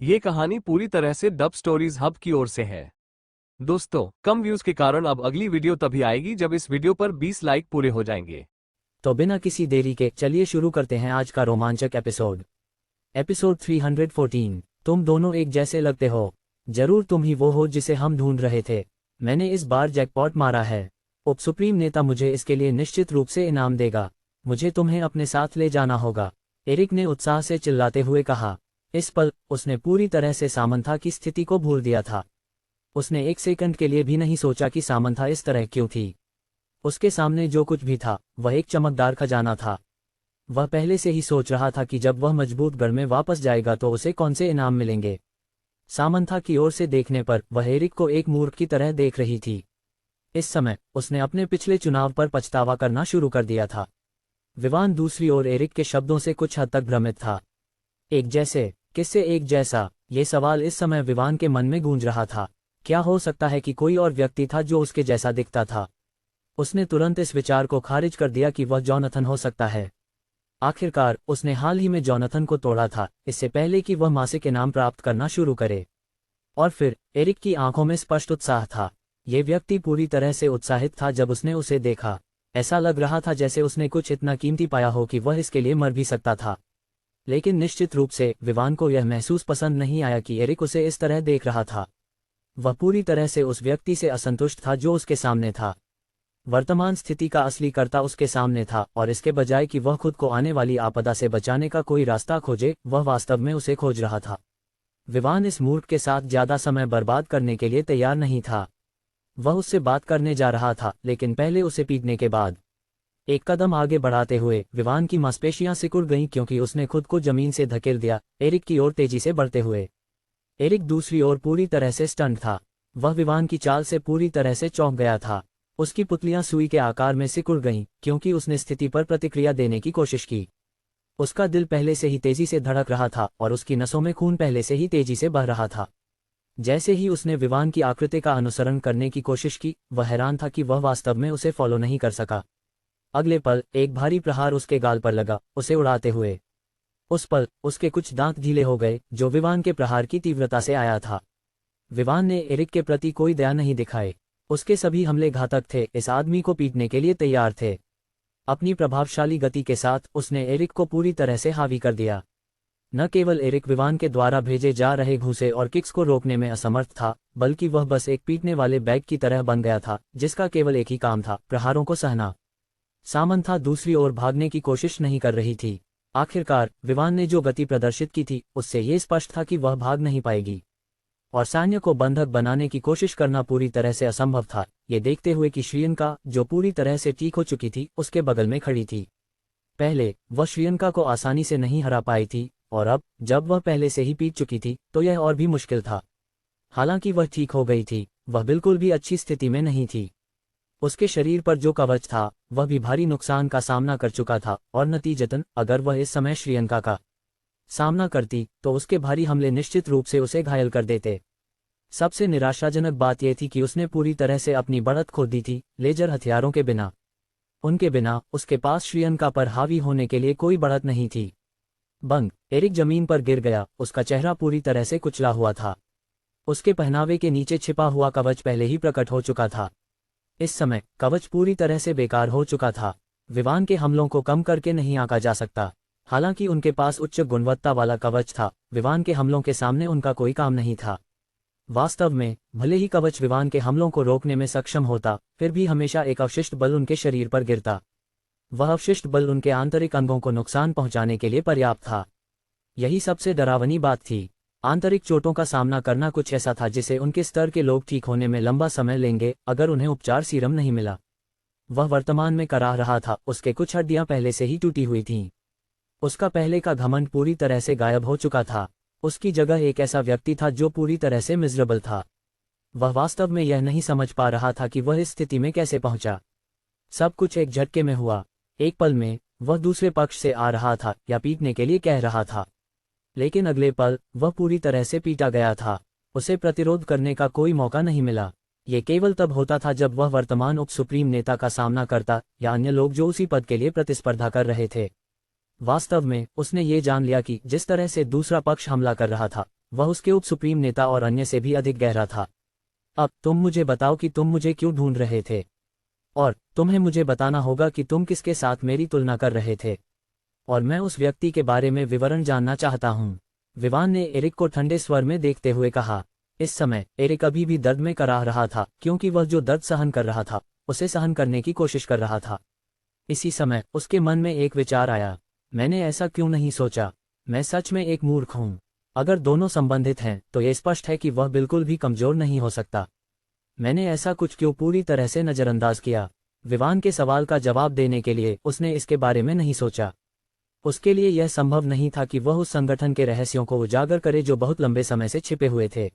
ये कहानी पूरी तरह से डब स्टोरीज हब की ओर से है। दोस्तों, कम व्यूज के कारण अब अगली वीडियो तभी आएगी जब इस वीडियो पर 20 लाइक पूरे हो जाएंगे। तो बिना किसी देरी के चलिए शुरू करते हैं आज का रोमांचक एपिसोड। एपिसोड 314। तुम दोनों एक जैसे लगते हो। जरूर तुम ही वो हो जिसे हम ढूंढ रहे थे। मैंने इस बार जैकपॉट मारा है। उप सुप्रीम नेता मुझे इसके लिए निश्चित रूप से इनाम देगा। मुझे तुम्हें अपने साथ ले जाना होगा, एरिक ने उत्साह से चिल्लाते हुए कहा। इस पल उसने पूरी तरह से सामंथा की स्थिति को भूल दिया था। उसने एक सेकंड के लिए भी नहीं सोचा कि सामंथा इस तरह क्यों थी। उसके सामने जो कुछ भी था वह एक चमकदार खजाना था। वह पहले से ही सोच रहा था कि जब वह मजबूत गढ़ में वापस जाएगा तो उसे कौन से इनाम मिलेंगे। सामंथा की ओर से देखने पर वह एरिक को एक मूर्ख की तरह देख रही थी। इस समय उसने अपने पिछले चुनाव पर पछतावा करना शुरू कर दिया था। विवान दूसरी ओर एरिक के शब्दों से कुछ हद तक भ्रमित था। एक जैसे, किससे एक जैसा? ये सवाल इस समय विवान के मन में गूंज रहा था। क्या हो सकता है कि कोई और व्यक्ति था जो उसके जैसा दिखता था? उसने तुरंत इस विचार को खारिज कर दिया कि वह जॉनथन हो सकता है। आखिरकार उसने हाल ही में जॉनथन को तोड़ा था, इससे पहले कि वह मासिक इनाम प्राप्त करना शुरू करे। और फिर एरिक की आंखों में स्पष्ट उत्साह था। ये व्यक्ति पूरी तरह से उत्साहित था जब उसने उसे देखा। ऐसा लग रहा था जैसे उसने कुछ इतना कीमती पाया हो कि वह इसके लिए मर भी सकता था। लेकिन निश्चित रूप से विवान को यह महसूस पसंद नहीं आया कि एरिक उसे इस तरह देख रहा था। वह पूरी तरह से उस व्यक्ति से असंतुष्ट था जो उसके सामने था। वर्तमान स्थिति का असली कर्ता उसके सामने था और इसके बजाय कि वह खुद को आने वाली आपदा से बचाने का कोई रास्ता खोजे, वह वास्तव में उसे खोज रहा था। विवान इस मूर्ख के साथ ज्यादा समय बर्बाद करने के लिए तैयार नहीं था। वह उससे बात करने जा रहा था, लेकिन पहले उसे पीटने के बाद। एक कदम आगे बढ़ाते हुए विवान की मांसपेशियां सिकुड़ गईं क्योंकि उसने खुद को जमीन से धकेल दिया, एरिक की ओर तेजी से बढ़ते हुए। एरिक दूसरी ओर पूरी तरह से स्टंट था। वह विवान की चाल से पूरी तरह से चौंक गया था। उसकी पुतलियां सुई के आकार में सिकुड़ गईं क्योंकि उसने स्थिति पर प्रतिक्रिया देने की कोशिश की। उसका दिल पहले से ही तेजी से धड़क रहा था और उसकी नसों में खून पहले से ही तेजी से बह रहा था। जैसे ही उसने विवान की आकृति का अनुसरण करने की कोशिश की, वह हैरान था कि वह वास्तव में उसे फॉलो नहीं कर सका। अगले पल एक भारी प्रहार उसके गाल पर लगा, उसे उड़ाते हुए। उस पल उसके कुछ दांत ढीले हो गए, जो विवान के प्रहार की तीव्रता से आया था। विवान ने एरिक के प्रति कोई दया नहीं दिखाई। उसके सभी हमले घातक थे, इस आदमी को पीटने के लिए तैयार थे। अपनी प्रभावशाली गति के साथ उसने एरिक को पूरी तरह से हावी कर दिया। न केवल एरिक विवान के द्वारा भेजे जा रहे घूंसे और किक्स को रोकने में असमर्थ था, बल्कि वह बस एक पीटने वाले बैग की तरह बन गया था, जिसका केवल एक ही काम था, प्रहारों को सहना। सामंथा दूसरी ओर भागने की कोशिश नहीं कर रही थी। आखिरकार विवान ने जो गति प्रदर्शित की थी उससे ये स्पष्ट था कि वह भाग नहीं पाएगी। और सैन्य को बंधक बनाने की कोशिश करना पूरी तरह से असंभव था, ये देखते हुए कि श्रीयंका, जो पूरी तरह से ठीक हो चुकी थी, उसके बगल में खड़ी थी। पहले वह श्रीयंका को आसानी से नहीं हरा पाई थी, और अब जब वह पहले से ही पीट चुकी थी तो यह और भी मुश्किल था। हालांकि वह ठीक हो गई थी, वह बिल्कुल भी अच्छी स्थिति में नहीं थी। उसके शरीर पर जो कवच था वह भी भारी नुकसान का सामना कर चुका था, और नतीजतन अगर वह इस समय श्रीयंका का सामना करती तो उसके भारी हमले निश्चित रूप से उसे घायल कर देते। सबसे निराशाजनक बात यह थी कि उसने पूरी तरह से अपनी बढ़त खो दी थी, लेजर हथियारों के बिना। उनके बिना उसके पास श्रीयंका पर हावी होने के लिए कोई बढ़त नहीं थी। बंग! एरिक जमीन पर गिर गया, उसका चेहरा पूरी तरह से कुचला हुआ था। उसके पहनावे के नीचे छिपा हुआ कवच पहले ही प्रकट हो चुका था। इस समय कवच पूरी तरह से बेकार हो चुका था। विवान के हमलों को कम करके नहीं आंका जा सकता। हालांकि उनके पास उच्च गुणवत्ता वाला कवच था, विवान के हमलों के सामने उनका कोई काम नहीं था। वास्तव में भले ही कवच विवान के हमलों को रोकने में सक्षम होता, फिर भी हमेशा एक अवशिष्ट बल उनके शरीर पर गिरता। वह अवशिष्ट बल उनके आंतरिक अंगों को नुकसान पहुंचाने के लिए पर्याप्त था। यही सबसे डरावनी बात थी। आंतरिक चोटों का सामना करना कुछ ऐसा था जिसे उनके स्तर के लोग ठीक होने में लंबा समय लेंगे अगर उन्हें उपचार सीरम नहीं मिला। वह वर्तमान में कराह रहा था, उसके कुछ हड्डियां पहले से ही टूटी हुई थीं। उसका पहले का घमंड पूरी तरह से गायब हो चुका था। उसकी जगह एक ऐसा व्यक्ति था जो पूरी तरह से मिजरेबल था। वह वास्तव में यह नहीं समझ पा रहा था कि वह इस स्थिति में कैसे पहुंचा। सब कुछ एक झटके में हुआ। एक पल में वह दूसरे पक्ष से आ रहा था या पीटने के लिए कह रहा था, लेकिन अगले पल वह पूरी तरह से पीटा गया था। उसे प्रतिरोध करने का कोई मौका नहीं मिला। ये केवल तब होता था जब वह वर्तमान उप सुप्रीम नेता का सामना करता या अन्य लोग जो उसी पद के लिए प्रतिस्पर्धा कर रहे थे। वास्तव में उसने ये जान लिया कि जिस तरह से दूसरा पक्ष हमला कर रहा था वह उसके उप सुप्रीम नेता और अन्य से भी अधिक गहरा था। अब तुम मुझे बताओ कि तुम मुझे क्यों ढूंढ रहे थे, और तुम्हें मुझे बताना होगा कि तुम किसके साथ मेरी तुलना कर रहे थे, और मैं उस व्यक्ति के बारे में विवरण जानना चाहता हूँ। विवान ने एरिक को ठंडे स्वर में देखते हुए कहा। इस समय एरिक अभी भी दर्द में कराह रहा था, क्योंकि वह जो दर्द सहन कर रहा था उसे सहन करने की कोशिश कर रहा था। इसी समय उसके मन में एक विचार आया, मैंने ऐसा क्यों नहीं सोचा, मैं सच में एक मूर्ख हूँ। अगर दोनों संबंधित हैं तो यह स्पष्ट है कि वह बिल्कुल भी कमजोर नहीं हो सकता। मैंने ऐसा कुछ क्यों पूरी तरह से नजरअंदाज किया। विवान के सवाल का जवाब देने के लिए उसने इसके बारे में नहीं सोचा। उसके लिए यह संभव नहीं था कि वह उस संगठन के रहस्यों को उजागर करे जो बहुत लंबे समय से छिपे हुए थे।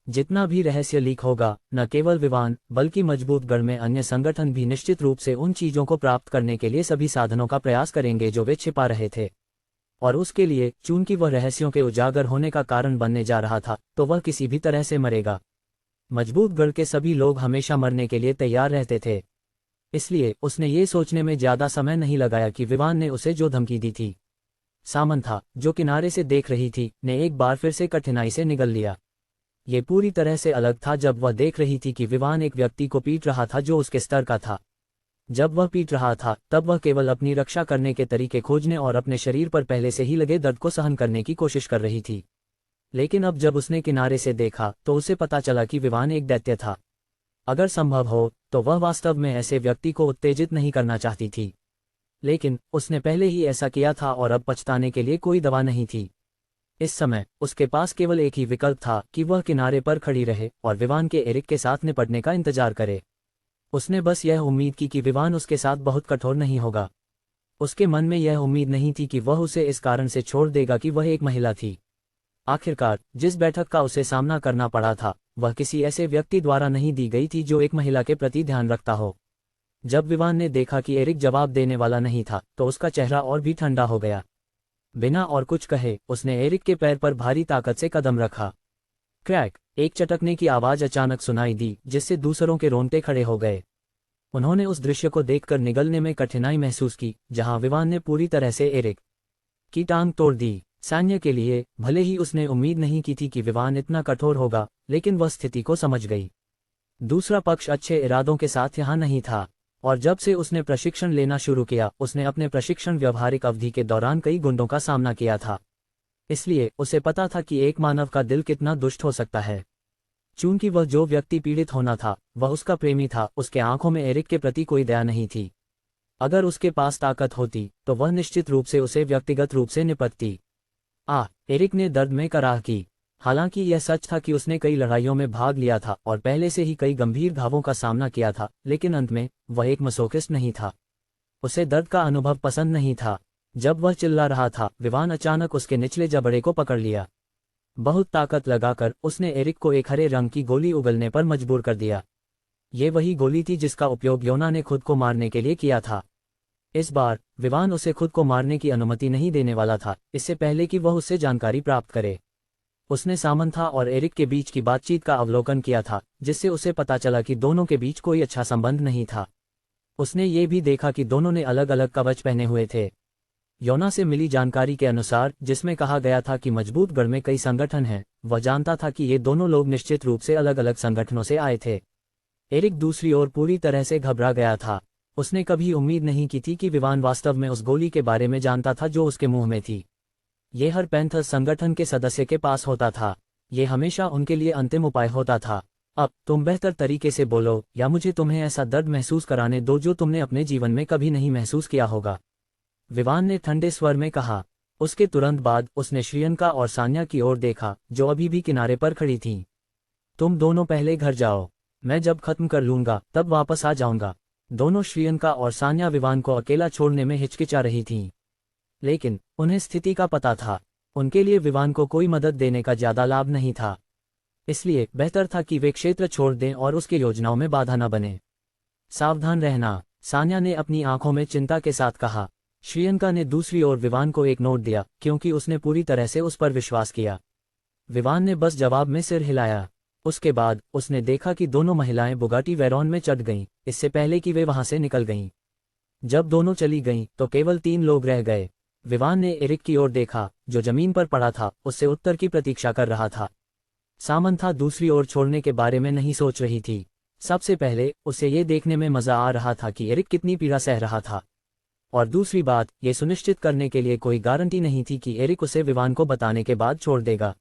जितना भी रहस्य लीक होगा, न केवल विवान बल्कि मजबूत गढ़ में अन्य संगठन भी निश्चित रूप से उन चीजों को प्राप्त करने के लिए सभी साधनों का प्रयास करेंगे जो वे छिपा रहे थे। और उसके लिए, चूंकि वह रहस्यों के उजागर होने का कारण बनने जा रहा था, तो वह किसी भी तरह से मरेगा। मजबूत गढ़ के सभी लोग हमेशा मरने के लिए तैयार रहते थे। इसलिए उसने ये सोचने में ज्यादा समय नहीं लगाया कि विवान ने उसे जो धमकी दी थी। सामंथा, जो किनारे से देख रही थी, ने एक बार फिर से कठिनाई से निगल लिया। ये पूरी तरह से अलग था जब वह देख रही थी कि विवान एक व्यक्ति को पीट रहा था जो उसके स्तर का था। जब वह पीट रहा था तब वह केवल अपनी रक्षा करने के तरीके खोजने और अपने शरीर पर पहले से ही लगे दर्द को सहन करने की कोशिश कर रही थी। लेकिन अब जब उसने किनारे से देखा तो उसे पता चला कि विवान एक दैत्य था। अगर संभव हो तो वह वास्तव में ऐसे व्यक्ति को उत्तेजित नहीं करना चाहती थी, लेकिन उसने पहले ही ऐसा किया था और अब पछताने के लिए कोई दवा नहीं थी। इस समय उसके पास केवल एक ही विकल्प था कि वह किनारे पर खड़ी रहे और विवान के एरिक के साथ निपटने का इंतजार करे। उसने बस यह उम्मीद की कि विवान उसके साथ बहुत कठोर नहीं होगा। उसके मन में यह उम्मीद नहीं थी कि वह उसे इस कारण से छोड़ देगा कि वह एक महिला थी। आखिरकार जिस बैठक का उसे सामना करना पड़ा था वह किसी ऐसे व्यक्ति द्वारा नहीं दी गई थी जो एक महिला के प्रति ध्यान रखता हो। जब विवान ने देखा कि एरिक जवाब देने वाला नहीं था तो उसका चेहरा और भी ठंडा हो गया। बिना और कुछ कहे उसने एरिक के पैर पर भारी ताकत से कदम रखा। क्रैक, एक चटकने की आवाज अचानक सुनाई दी जिससे दूसरों के रोंगटे खड़े हो गए। उन्होंने उस दृश्य को देखकर निगलने में कठिनाई महसूस की जहां विवान ने पूरी तरह से एरिक की टांग तोड़ दी। सैन्य के लिए, भले ही उसने उम्मीद नहीं की थी कि विवान इतना कठोर होगा, लेकिन वह स्थिति को समझ गई। दूसरा पक्ष अच्छे इरादों के साथ यहाँ नहीं था, और जब से उसने प्रशिक्षण लेना शुरू किया उसने अपने प्रशिक्षण व्यवहारिक अवधि के दौरान कई गुंडों का सामना किया था। इसलिए उसे पता था कि एक मानव का दिल कितना दुष्ट हो सकता है। चूंकि वह जो व्यक्ति पीड़ित होना था वह उसका प्रेमी था, उसके आंखों में एरिक के प्रति कोई दया नहीं थी। अगर उसके पास ताकत होती तो वह निश्चित रूप से उसे व्यक्तिगत रूप से निपटती। एरिक ने दर्द में कराह की। हालांकि यह सच था कि उसने कई लड़ाइयों में भाग लिया था और पहले से ही कई गंभीर घावों का सामना किया था, लेकिन अंत में वह एक मसोखिस्ट नहीं था। उसे दर्द का अनुभव पसंद नहीं था। जब वह चिल्ला रहा था विवान अचानक उसके निचले जबड़े को पकड़ लिया। बहुत ताकत लगाकर उसने एरिक को एक हरे रंग की गोली उगलने पर मजबूर कर दिया। ये वही गोली थी जिसका उपयोग योना ने खुद को मारने के लिए किया था। इस बार विवान उसे खुद को मारने की अनुमति नहीं देने वाला था, इससे पहले कि वह उससे जानकारी प्राप्त करे। उसने सामंथा और एरिक के बीच की बातचीत का अवलोकन किया था, जिससे उसे पता चला कि दोनों के बीच कोई अच्छा संबंध नहीं था। उसने ये भी देखा कि दोनों ने अलग अलग कवच पहने हुए थे। योना से मिली जानकारी के अनुसार, जिसमें कहा गया था कि मजबूत गढ़ में कई संगठन हैं, वह जानता था कि ये दोनों लोग निश्चित रूप से अलग अलग संगठनों से आए थे। एरिक दूसरी ओर पूरी तरह से घबरा गया था। उसने कभी उम्मीद नहीं की थी कि विवान वास्तव में उस गोली के बारे में जानता था जो उसके मुंह में थी। ये हर पैंथर संगठन के सदस्य के पास होता था। ये हमेशा उनके लिए अंतिम उपाय होता था। अब तुम बेहतर तरीके से बोलो या मुझे तुम्हें ऐसा दर्द महसूस कराने दो जो तुमने अपने जीवन में कभी नहीं महसूस किया होगा, विवान ने ठंडे स्वर में कहा। उसके तुरंत बाद उसने श्रियंका और सान्या की ओर देखा जो अभी भी किनारे पर खड़ी थीं। तुम दोनों पहले घर जाओ, मैं जब खत्म कर लूंगा तब वापस आ जाऊंगा। दोनों श्रियंका और सान्या विवान को अकेला छोड़ने में हिचकिचा रही थीं, लेकिन उन्हें स्थिति का पता था। उनके लिए विवान को कोई मदद देने का ज्यादा लाभ नहीं था, इसलिए बेहतर था कि वे क्षेत्र छोड़ दें और उसके योजनाओं में बाधा न बने। सावधान रहना, सान्या ने अपनी आंखों में चिंता के साथ कहा। श्रियंका ने दूसरी ओर विवान को एक नोट दिया क्योंकि उसने पूरी तरह से उस पर विश्वास किया। विवान ने बस जवाब में सिर हिलाया। उसके बाद उसने देखा कि दोनों महिलाएं बुगाटी वेरॉन में चढ़ गईं, इससे पहले कि वे वहां से निकल गईं। जब दोनों चली गईं तो केवल 3 लोग रह गए। विवान ने एरिक की ओर देखा, जो जमीन पर पड़ा था, उससे उत्तर की प्रतीक्षा कर रहा था। सामंथा दूसरी ओर छोड़ने के बारे में नहीं सोच रही थी। सबसे पहले उसे ये देखने में मजा आ रहा था कि एरिक कितनी पीड़ा सह रहा था, और दूसरी बात, ये सुनिश्चित करने के लिए कोई गारंटी नहीं थी कि एरिक उसे विवान को बताने के बाद छोड़ देगा।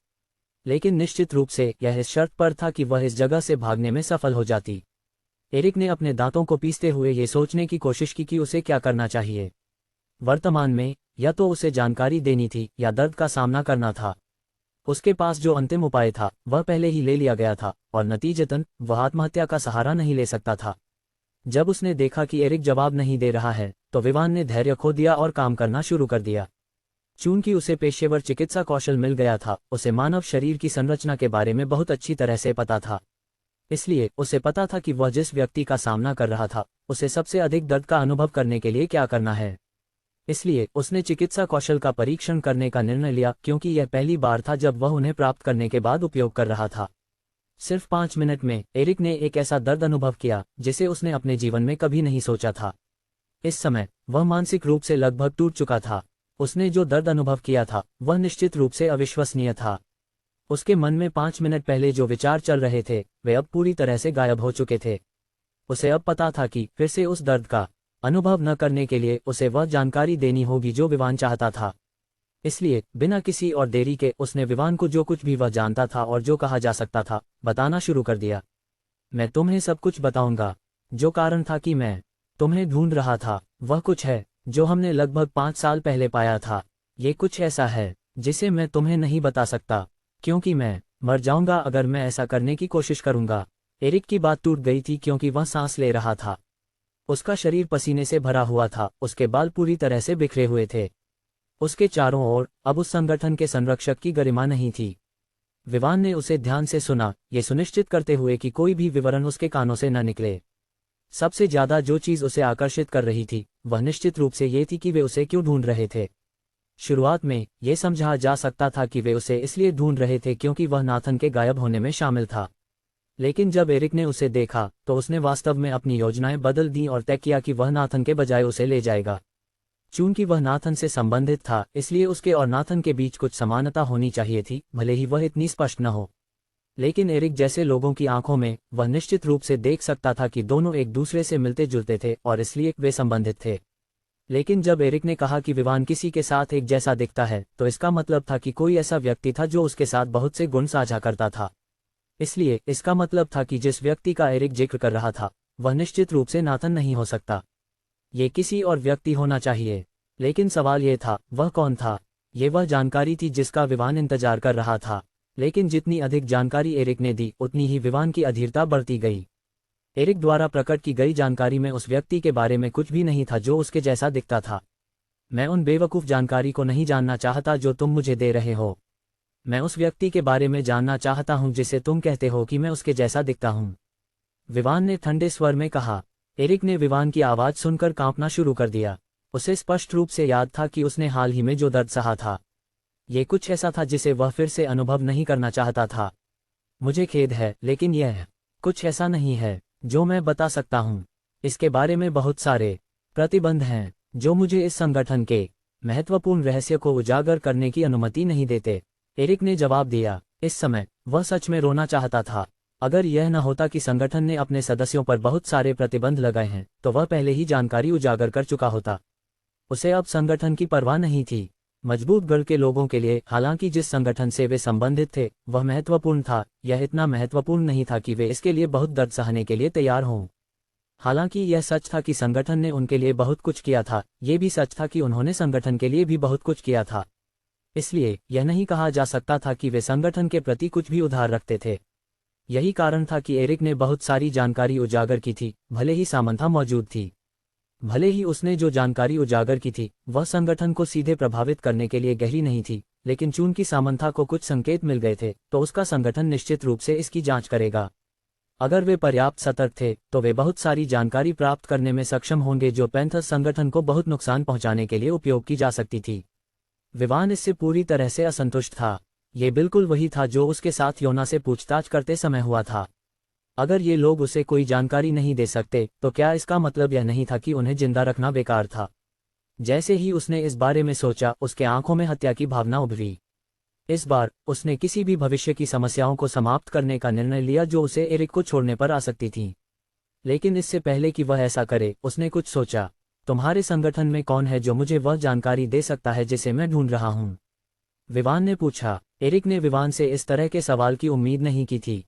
लेकिन निश्चित रूप से यह इस शर्त पर था कि वह इस जगह से भागने में सफल हो जाती। एरिक ने अपने दांतों को पीसते हुए ये सोचने की कोशिश की कि उसे क्या करना चाहिए वर्तमान में। या तो उसे जानकारी देनी थी या दर्द का सामना करना था। उसके पास जो अंतिम उपाय था वह पहले ही ले लिया गया था, और नतीजतन वह आत्महत्या का सहारा नहीं ले सकता था। जब उसने देखा कि एरिक जवाब नहीं दे रहा है, तो विवान ने धैर्य खो दिया और काम करना शुरू कर दिया। चूंकि उसे पेशेवर चिकित्सा कौशल मिल गया था, उसे मानव शरीर की संरचना के बारे में बहुत अच्छी तरह से पता था। इसलिए उसे पता था कि वह जिस व्यक्ति का सामना कर रहा था, उसे सबसे अधिक दर्द का अनुभव करने के लिए क्या करना है। इसलिए उसने चिकित्सा कौशल का परीक्षण करने का निर्णय लिया, क्योंकि यह पहली बार था जब वह उन्हें प्राप्त करने के बाद उपयोग कर रहा था। सिर्फ 5 मिनट में एरिक ने एक ऐसा दर्द अनुभव किया जिसे उसने अपने जीवन में कभी नहीं सोचा था। इस समय वह मानसिक रूप से लगभग टूट चुका था। उसने जो दर्द अनुभव किया था वह निश्चित रूप से अविश्वसनीय था। उसके मन में 5 मिनट पहले जो विचार चल रहे थे वे अब पूरी तरह से गायब हो चुके थे। उसे अब पता था कि फिर से उस दर्द का अनुभव न करने के लिए उसे वह जानकारी देनी होगी जो विवान चाहता था। इसलिए बिना किसी और देरी के उसने विवान को जो कुछ भी वह जानता था और जो कहा जा सकता था बताना शुरू कर दिया। मैं तुम्हें सब कुछ बताऊंगा। जो कारण था कि मैं तुम्हें ढूंढ रहा था वह कुछ है जो हमने लगभग 5 साल पहले पाया था। ये कुछ ऐसा है जिसे मैं तुम्हें नहीं बता सकता, क्योंकि मैं मर जाऊंगा अगर मैं ऐसा करने की कोशिश करूंगा। एरिक की बात टूट गई थी क्योंकि वह सांस ले रहा था। उसका शरीर पसीने से भरा हुआ था, उसके बाल पूरी तरह से बिखरे हुए थे। उसके चारों ओर अब उस संगठन के संरक्षक की गरिमा नहीं थी। विवान ने उसे ध्यान से सुना, ये सुनिश्चित करते हुए कि कोई भी विवरण उसके कानों से न निकले। सबसे ज्यादा जो चीज उसे आकर्षित कर रही थी वह निश्चित रूप से ये थी कि वे उसे क्यों ढूंढ रहे थे। शुरुआत में यह समझा जा सकता था कि वे उसे इसलिए ढूंढ रहे थे क्योंकि वह नाथन के गायब होने में शामिल था। लेकिन जब एरिक ने उसे देखा तो उसने वास्तव में अपनी योजनाएं बदल दी और तय किया कि वह नाथन के बजाय उसे ले जाएगा। चूंकि वह नाथन से संबंधित था, इसलिए उसके और नाथन के बीच कुछ समानता होनी चाहिए थी, भले ही वह इतनी स्पष्ट न हो। लेकिन एरिक जैसे लोगों की आंखों में वह निश्चित रूप से देख सकता था कि दोनों एक दूसरे से मिलते जुलते थे और इसलिए वे संबंधित थे। लेकिन जब एरिक ने कहा कि विवान किसी के साथ एक जैसा दिखता है, तो इसका मतलब था कि कोई ऐसा व्यक्ति था जो उसके साथ बहुत से गुण साझा करता था। इसलिए इसका मतलब था कि जिस व्यक्ति का एरिक जिक्र कर रहा था वह निश्चित रूप से नाथन नहीं हो सकता। ये किसी और व्यक्ति होना चाहिए। लेकिन सवाल ये था, वह कौन था? ये वह जानकारी थी जिसका विवान इंतजार कर रहा था। लेकिन जितनी अधिक जानकारी एरिक ने दी, उतनी ही विवान की अधीरता बढ़ती गई। एरिक द्वारा प्रकट की गई जानकारी में उस व्यक्ति के बारे में कुछ भी नहीं था जो उसके जैसा दिखता था। मैं उन बेवकूफ़ जानकारी को नहीं जानना चाहता जो तुम मुझे दे रहे हो। मैं उस व्यक्ति के बारे में जानना चाहता हूं जिसे तुम कहते हो कि मैं उसके जैसा दिखता हूं, विवान ने ठंडे स्वर में कहा। एरिक ने विवान की आवाज़ सुनकर कांपना शुरू कर दिया। उसे स्पष्ट रूप से याद था कि उसने हाल ही में जो दर्द सहा था, ये कुछ ऐसा था जिसे वह फिर से अनुभव नहीं करना चाहता था। मुझे खेद है, लेकिन यह कुछ ऐसा नहीं है जो मैं बता सकता हूं। इसके बारे में बहुत सारे प्रतिबंध हैं जो मुझे इस संगठन के महत्वपूर्ण रहस्य को उजागर करने की अनुमति नहीं देते, एरिक ने जवाब दिया। इस समय वह सच में रोना चाहता था। अगर यह न होता कि संगठन ने अपने सदस्यों पर बहुत सारे प्रतिबंध लगाए हैं, तो वह पहले ही जानकारी उजागर कर चुका होता। उसे अब संगठन की परवाह नहीं थी। मजबूत गढ़ के लोगों के लिए, हालांकि जिस संगठन से वे संबंधित थे वह महत्वपूर्ण था, यह इतना महत्वपूर्ण नहीं था कि वे इसके लिए बहुत दर्द सहने के लिए तैयार हों। हालांकि यह सच था कि संगठन ने उनके लिए बहुत कुछ किया था, यह भी सच था कि उन्होंने संगठन के लिए भी बहुत कुछ किया था। इसलिए यह नहीं कहा जा सकता था कि वे संगठन के प्रति कुछ भी उधार रखते थे। यही कारण था कि एरिक ने बहुत सारी जानकारी उजागर की थी, भले ही सामंथा मौजूद थी। भले ही उसने जो जानकारी उजागर की थी वह संगठन को सीधे प्रभावित करने के लिए गहरी नहीं थी, लेकिन चूंकि सामंथा को कुछ संकेत मिल गए थे तो उसका संगठन निश्चित रूप से इसकी जांच करेगा। अगर वे पर्याप्त सतर्क थे तो वे बहुत सारी जानकारी प्राप्त करने में सक्षम होंगे जो पैंथर्स संगठन को बहुत नुकसान पहुंचाने के लिए उपयोग की जा सकती थी। विवान इससे पूरी तरह से असंतुष्ट था। ये बिल्कुल वही था जो उसके साथ योना से पूछताछ करते समय हुआ था। अगर ये लोग उसे कोई जानकारी नहीं दे सकते तो क्या इसका मतलब यह नहीं था कि उन्हें जिंदा रखना बेकार था? जैसे ही उसने इस बारे में सोचा, उसके आंखों में हत्या की भावना उभरी। इस बार उसने किसी भी भविष्य की समस्याओं को समाप्त करने का निर्णय लिया जो उसे एरिक को छोड़ने पर आ सकती थीं। लेकिन इससे पहले कि वह ऐसा करे, उसने कुछ सोचा। तुम्हारे संगठन में कौन है जो मुझे वह जानकारी दे सकता है जिसे मैं ढूंढ रहा हूं? विवान ने पूछा। एरिक ने विवान से इस तरह के सवाल की उम्मीद नहीं की थी,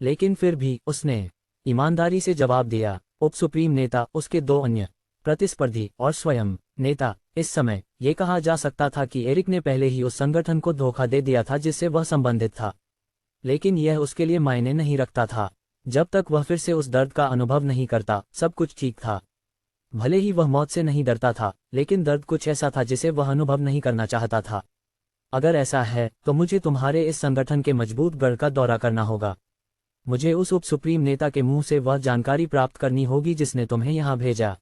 लेकिन फिर भी उसने ईमानदारी से जवाब दिया। उप सुप्रीम नेता, उसके दो अन्य प्रतिस्पर्धी और स्वयं नेता। इस समय यह कहा जा सकता था कि एरिक ने पहले ही उस संगठन को धोखा दे दिया था जिससे वह संबंधित था, लेकिन यह उसके लिए मायने नहीं रखता था। जब तक वह फिर से उस दर्द का अनुभव नहीं करता, सब कुछ ठीक था। भले ही वह मौत से नहीं डरता था, लेकिन दर्द कुछ ऐसा था जिसे वह अनुभव नहीं करना चाहता था। अगर ऐसा है तो मुझे तुम्हारे इस संगठन के मजबूत गढ़ का दौरा करना होगा। मुझे उस उप सुप्रीम नेता के मुंह से वह जानकारी प्राप्त करनी होगी जिसने तुम्हें यहां भेजा,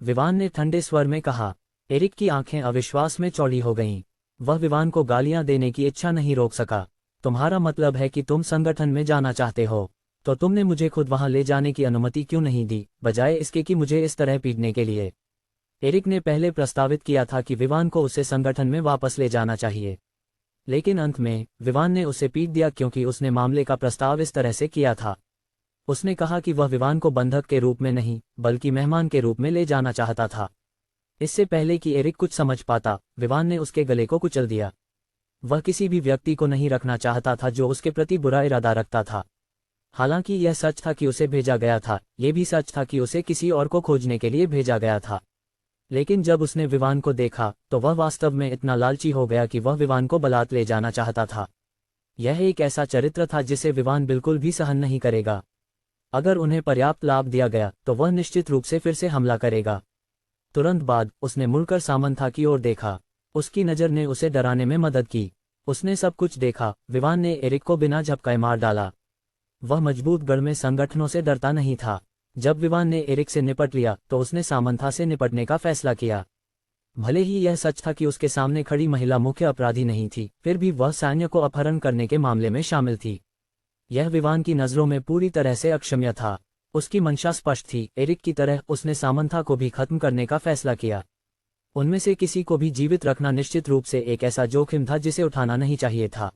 विवान ने ठंडे स्वर में कहा। एरिक की आंखें अविश्वास में चौड़ी हो गईं। वह विवान को गालियां देने की इच्छा नहीं रोक सका। तुम्हारा मतलब है कि तुम संगठन में जाना चाहते हो, तो तुमने मुझे खुद वहां ले जाने की अनुमति क्यों नहीं दी, बजाय इसके कि मुझे इस तरह पीटने के लिए? एरिक ने पहले प्रस्तावित किया था कि विवान को उसे संगठन में वापस ले जाना चाहिए, लेकिन अंत में विवान ने उसे पीट दिया क्योंकि उसने मामले का प्रस्ताव इस तरह से किया था। उसने कहा कि वह विवान को बंधक के रूप में नहीं, बल्कि मेहमान के रूप में ले जाना चाहता था। इससे पहले कि एरिक कुछ समझ पाता, विवान ने उसके गले को कुचल दिया। वह किसी भी व्यक्ति को नहीं रखना चाहता था जो उसके प्रति बुरा इरादा रखता था। हालांकि यह सच था कि उसे भेजा गया था, यह भी सच था कि उसे किसी और को खोजने के लिए भेजा गया था। लेकिन जब उसने विवान को देखा तो वह वास्तव में इतना लालची हो गया कि वह विवान को बलात् ले जाना चाहता था। यह एक ऐसा चरित्र था जिसे विवान बिल्कुल भी सहन नहीं करेगा। अगर उन्हें पर्याप्त लाभ दिया गया तो वह निश्चित रूप से फिर से हमला करेगा। तुरंत बाद उसने मुड़कर सामंथा की ओर देखा। उसकी नज़र ने उसे डराने में मदद की। उसने सब कुछ देखा। विवान ने एरिक को बिना झपकाए मार डाला। वह मजबूत गढ़ में संगठनों से डरता नहीं था। जब विवान ने एरिक से निपट लिया तो उसने सामंथा से निपटने का फैसला किया। भले ही यह सच था कि उसके सामने खड़ी महिला मुख्य अपराधी नहीं थी, फिर भी वह सैन्य को अपहरण करने के मामले में शामिल थी। यह विवान की नज़रों में पूरी तरह से अक्षम्य था। उसकी मंशा स्पष्ट थी। एरिक की तरह उसने सामंथा को भी खत्म करने का फैसला किया। उनमें से किसी को भी जीवित रखना निश्चित रूप से एक ऐसा जोखिम था जिसे उठाना नहीं चाहिए था।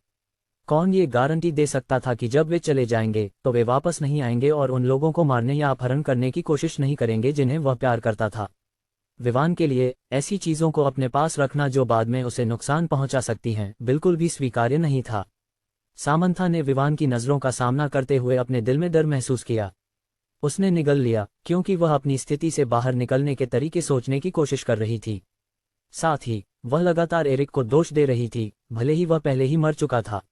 कौन ये गारंटी दे सकता था कि जब वे चले जाएंगे तो वे वापस नहीं आएंगे और उन लोगों को मारने या अपहरण करने की कोशिश नहीं करेंगे जिन्हें वह प्यार करता था। विवान के लिए ऐसी चीज़ों को अपने पास रखना जो बाद में उसे नुकसान पहुंचा सकती हैं, बिल्कुल भी स्वीकार्य नहीं था। सामंथा ने विवान की नज़रों का सामना करते हुए अपने दिल में डर महसूस किया। उसने निगल लिया, क्योंकि वह अपनी स्थिति से बाहर निकलने के तरीके सोचने की कोशिश कर रही थी। साथ ही वह लगातार एरिक को दोष दे रही थी, भले ही वह पहले ही मर चुका था।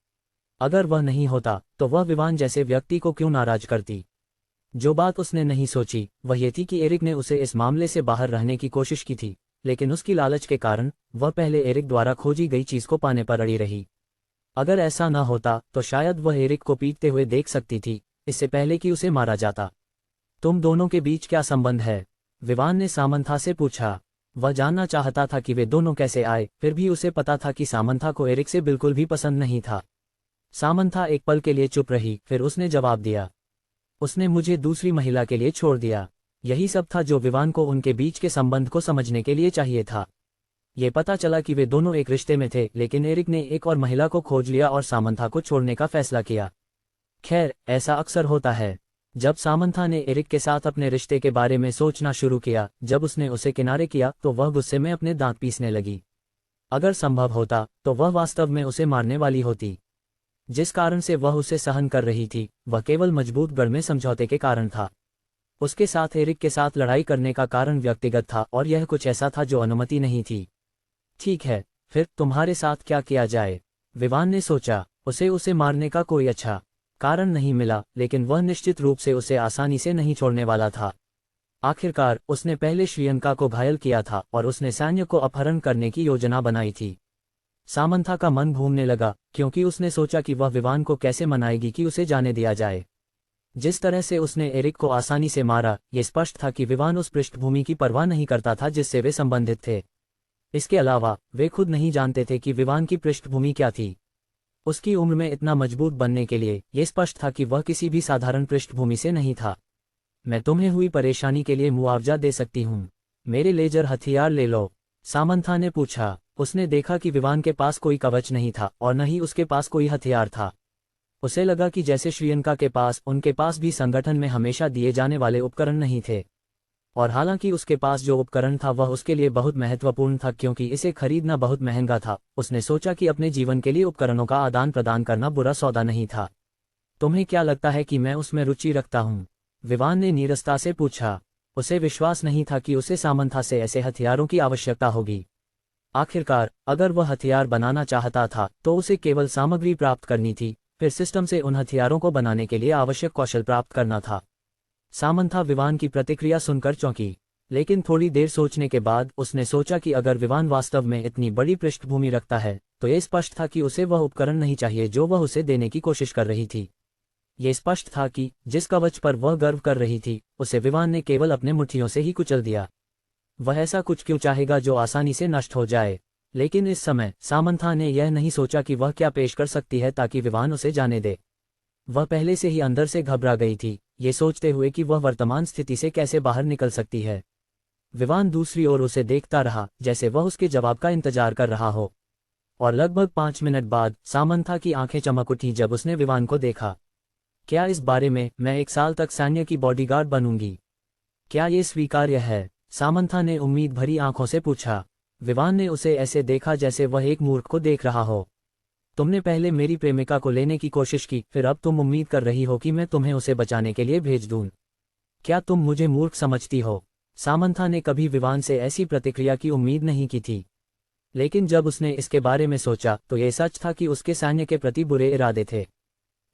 अगर वह नहीं होता तो वह विवान जैसे व्यक्ति को क्यों नाराज करती? जो बात उसने नहीं सोची वह ये थी कि एरिक ने उसे इस मामले से बाहर रहने की कोशिश की थी, लेकिन उसकी लालच के कारण वह पहले एरिक द्वारा खोजी गई चीज को पाने पर अड़ी रही। अगर ऐसा न होता तो शायद वह एरिक को पीटते हुए देख सकती थी, इससे पहले कि उसे मारा जाता। तुम दोनों के बीच क्या संबंध है? विवान ने सामंथा से पूछा। वह जानना चाहता था कि वे दोनों कैसे आए, फिर भी उसे पता था कि सामंथा को एरिक से बिल्कुल भी पसंद नहीं था। सामंथा एक पल के लिए चुप रही, फिर उसने जवाब दिया, उसने मुझे दूसरी महिला के लिए छोड़ दिया। यही सब था जो विवान को उनके बीच के संबंध को समझने के लिए चाहिए था। ये पता चला कि वे दोनों एक रिश्ते में थे, लेकिन एरिक ने एक और महिला को खोज लिया और सामंथा को छोड़ने का फैसला किया। खैर, ऐसा अक्सर होता है। जब सामंथा ने एरिक के साथ अपने रिश्ते के बारे में सोचना शुरू किया, जब उसने उसे किनारे किया तो वह गुस्से में अपने दांत पीसने लगी। अगर संभव होता तो वह वास्तव में उसे मारने वाली होती। जिस कारण से वह उसे सहन कर रही थी वह केवल मजबूत गढ़ में समझौते के कारण था। उसके साथ एरिक के साथ लड़ाई करने का कारण व्यक्तिगत था और यह कुछ ऐसा था जो अनुमति नहीं थी। ठीक है, फिर तुम्हारे साथ क्या किया जाए? विवान ने सोचा। उसे मारने का कोई अच्छा कारण नहीं मिला, लेकिन वह निश्चित रूप से उसे आसानी से नहीं छोड़ने वाला था। आखिरकार उसने पहले श्रीयंका को घायल किया था और उसने सैन्य को अपहरण करने की योजना बनाई थी। सामंथा का मन घूमने लगा, क्योंकि उसने सोचा कि वह विवान को कैसे मनाएगी कि उसे जाने दिया जाए। जिस तरह से उसने एरिक को आसानी से मारा, यह स्पष्ट था कि विवान उस पृष्ठभूमि की परवाह नहीं करता था जिससे वे संबंधित थे। इसके अलावा वे खुद नहीं जानते थे कि विवान की पृष्ठभूमि क्या थी। उसकी उम्र में इतना मजबूत बनने के लिए यह स्पष्ट था कि वह किसी भी साधारण पृष्ठभूमि से नहीं था। मैं तुम्हें हुई परेशानी के लिए मुआवजा दे सकती हूँ। मेरे लेजर हथियार ले लो। सामंथा ने पूछा। उसने देखा कि विवान के पास कोई कवच नहीं था और न ही उसके पास कोई हथियार था। उसे लगा कि जैसे श्रीयंका के पास, उनके पास भी संगठन में हमेशा दिए जाने वाले उपकरण नहीं थे। और हालांकि उसके पास जो उपकरण था वह उसके लिए बहुत महत्वपूर्ण था क्योंकि इसे खरीदना बहुत महंगा था। उसने सोचा कि अपने जीवन के लिए उपकरणों का आदान प्रदान करना बुरा सौदा नहीं था। तुम्हें क्या लगता है कि मैं उसमें रुचि रखता हूँ? विवान ने नीरसता से पूछा। उसे विश्वास नहीं था कि उसे सामंथा से ऐसे हथियारों की आवश्यकता होगी। आखिरकार अगर वह हथियार बनाना चाहता था तो उसे केवल सामग्री प्राप्त करनी थी, फिर सिस्टम से उन हथियारों को बनाने के लिए आवश्यक कौशल प्राप्त करना था। सामंथा विवान की प्रतिक्रिया सुनकर चौंकी, लेकिन थोड़ी देर सोचने के बाद उसने सोचा कि अगर विवान वास्तव में इतनी बड़ी पृष्ठभूमि रखता है तो ये स्पष्ट था कि उसे वह उपकरण नहीं चाहिए जो वह उसे देने की कोशिश कर रही थी। ये स्पष्ट था कि जिस कवच पर वह गर्व कर रही थी उसे विवान ने केवल अपने मुट्ठियों से ही कुचल दिया। वह ऐसा कुछ क्यों चाहेगा जो आसानी से नष्ट हो जाए? लेकिन इस समय सामंथा ने यह नहीं सोचा कि वह क्या पेश कर सकती है ताकि विवान उसे जाने दे। वह पहले से ही अंदर से घबरा गई थी, ये सोचते हुए कि वह वर्तमान स्थिति से कैसे बाहर निकल सकती है। विवान दूसरी ओर उसे देखता रहा जैसे वह उसके जवाब का इंतजार कर रहा हो। और लगभग 5 मिनट बाद सामंथा की आंखें चमक उठी जब उसने विवान को देखा। क्या इस बारे में मैं 1 साल तक सैन्य की बॉडीगार्ड बनूंगी? क्या ये स्वीकार्य है? सामंथा ने उम्मीद भरी आंखों से पूछा। विवान ने उसे ऐसे देखा जैसे वह एक मूर्ख को देख रहा हो। तुमने पहले मेरी प्रेमिका को लेने की कोशिश की, फिर अब तुम उम्मीद कर रही हो कि मैं तुम्हें उसे बचाने के लिए भेज दूं। क्या तुम मुझे मूर्ख समझती हो? सामंथा ने कभी विवान से ऐसी प्रतिक्रिया की उम्मीद नहीं की थी। लेकिन जब उसने इसके बारे में सोचा तो यह सच था कि उसके सैन्य के प्रति बुरे इरादे थे।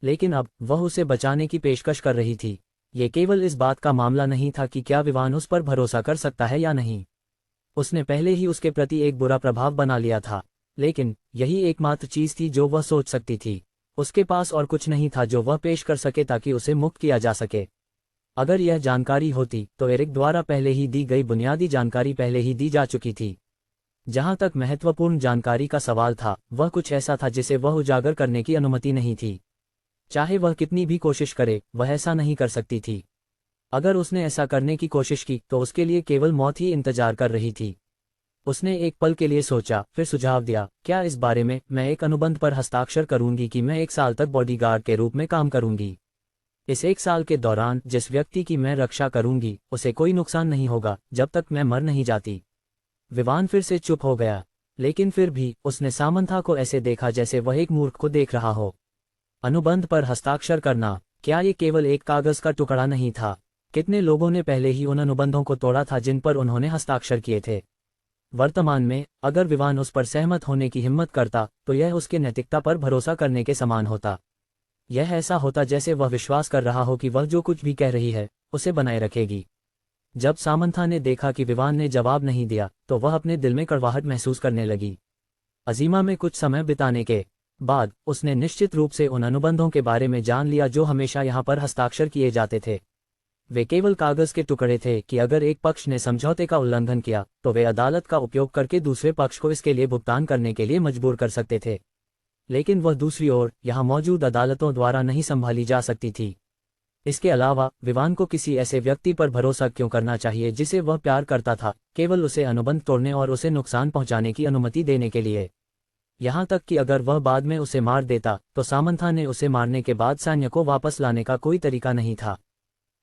लेकिन अब वह उसे बचाने की पेशकश कर रही थी। ये केवल इस बात का मामला नहीं था कि क्या विवान उस पर भरोसा कर सकता है या नहीं। उसने पहले ही उसके प्रति एक बुरा प्रभाव बना लिया था, लेकिन यही एकमात्र चीज थी जो वह सोच सकती थी। उसके पास और कुछ नहीं था जो वह पेश कर सके ताकि उसे मुक्त किया जा सके। अगर यह जानकारी होती तो एरिक द्वारा पहले ही दी गई बुनियादी जानकारी पहले ही दी जा चुकी थी। जहां तक महत्वपूर्ण जानकारी का सवाल था, वह कुछ ऐसा था जिसे वह उजागर करने की अनुमति नहीं थी। चाहे वह कितनी भी कोशिश करे, वह ऐसा नहीं कर सकती थी। अगर उसने ऐसा करने की कोशिश की तो उसके लिए केवल मौत ही इंतजार कर रही थी। उसने एक पल के लिए सोचा, फिर सुझाव दिया, क्या इस बारे में मैं एक अनुबंध पर हस्ताक्षर करूंगी कि मैं 1 साल तक बॉडीगार्ड के रूप में काम करूंगी। इस 1 साल के दौरान जिस व्यक्ति की मैं रक्षा करूंगी उसे कोई नुकसान नहीं होगा जब तक मैं मर नहीं जाती। विवान फिर से चुप हो गया, लेकिन फिर भी उसने सामंथा को ऐसे देखा जैसे वह एक मूर्ख को देख रहा हो। अनुबंध पर हस्ताक्षर करना, क्या ये केवल एक कागज का टुकड़ा नहीं था? कितने लोगों ने पहले ही उन अनुबंधों को तोड़ा था जिन पर उन्होंने हस्ताक्षर किए थे। वर्तमान में अगर विवान उस पर सहमत होने की हिम्मत करता तो यह उसके नैतिकता पर भरोसा करने के समान होता। यह ऐसा होता जैसे वह विश्वास कर रहा हो कि वह जो कुछ भी कह रही है उसे बनाए रखेगी। जब सामंथा ने देखा कि विवान ने जवाब नहीं दिया तो वह अपने दिल में कड़वाहट महसूस करने लगी। अजीमा में कुछ समय बिताने के बाद उसने निश्चित रूप से उन अनुबंधों के बारे में जान लिया जो हमेशा यहाँ पर हस्ताक्षर किए जाते थे। वे केवल कागज के टुकड़े थे कि अगर एक पक्ष ने समझौते का उल्लंघन किया तो वे अदालत का उपयोग करके दूसरे पक्ष को इसके लिए भुगतान करने के लिए मजबूर कर सकते थे। लेकिन वह दूसरी ओर यहाँ मौजूद अदालतों द्वारा नहीं संभाली जा सकती थी। इसके अलावा विवान को किसी ऐसे व्यक्ति पर भरोसा क्यों करना चाहिए जिसे वह प्यार करता था, केवल उसे अनुबंध तोड़ने और उसे नुकसान पहुंचाने की अनुमति देने के लिए। यहाँ तक कि अगर वह बाद में उसे मार देता तो सामंथा ने उसे मारने के बाद सैन्य को वापस लाने का कोई तरीका नहीं था।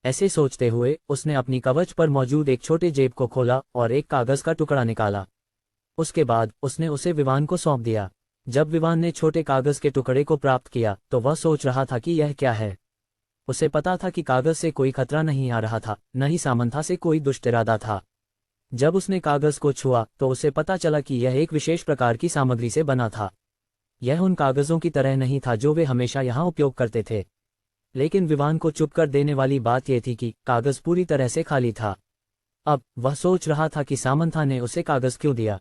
ऐसे सोचते हुए उसने अपनी कवच पर मौजूद एक छोटे जेब को खोला और एक कागज का टुकड़ा निकाला। उसके बाद उसने उसे विवान को सौंप दिया। जब विवान ने छोटे कागज के टुकड़े को प्राप्त किया तो वह सोच रहा था कि यह क्या है। उसे पता था कि कागज से कोई खतरा नहीं आ रहा था, न ही सामंथा से कोई दुष्ट इरादा था। जब उसने कागज को छुआ तो उसे पता चला कि यह एक विशेष प्रकार की सामग्री से बना था। यह उन कागजों की तरह नहीं था जो वे हमेशा यहाँ उपयोग करते थे। लेकिन विवान को चुप कर देने वाली बात यह थी कि कागज पूरी तरह से खाली था। अब वह सोच रहा था कि सामंथा ने उसे कागज क्यों दिया।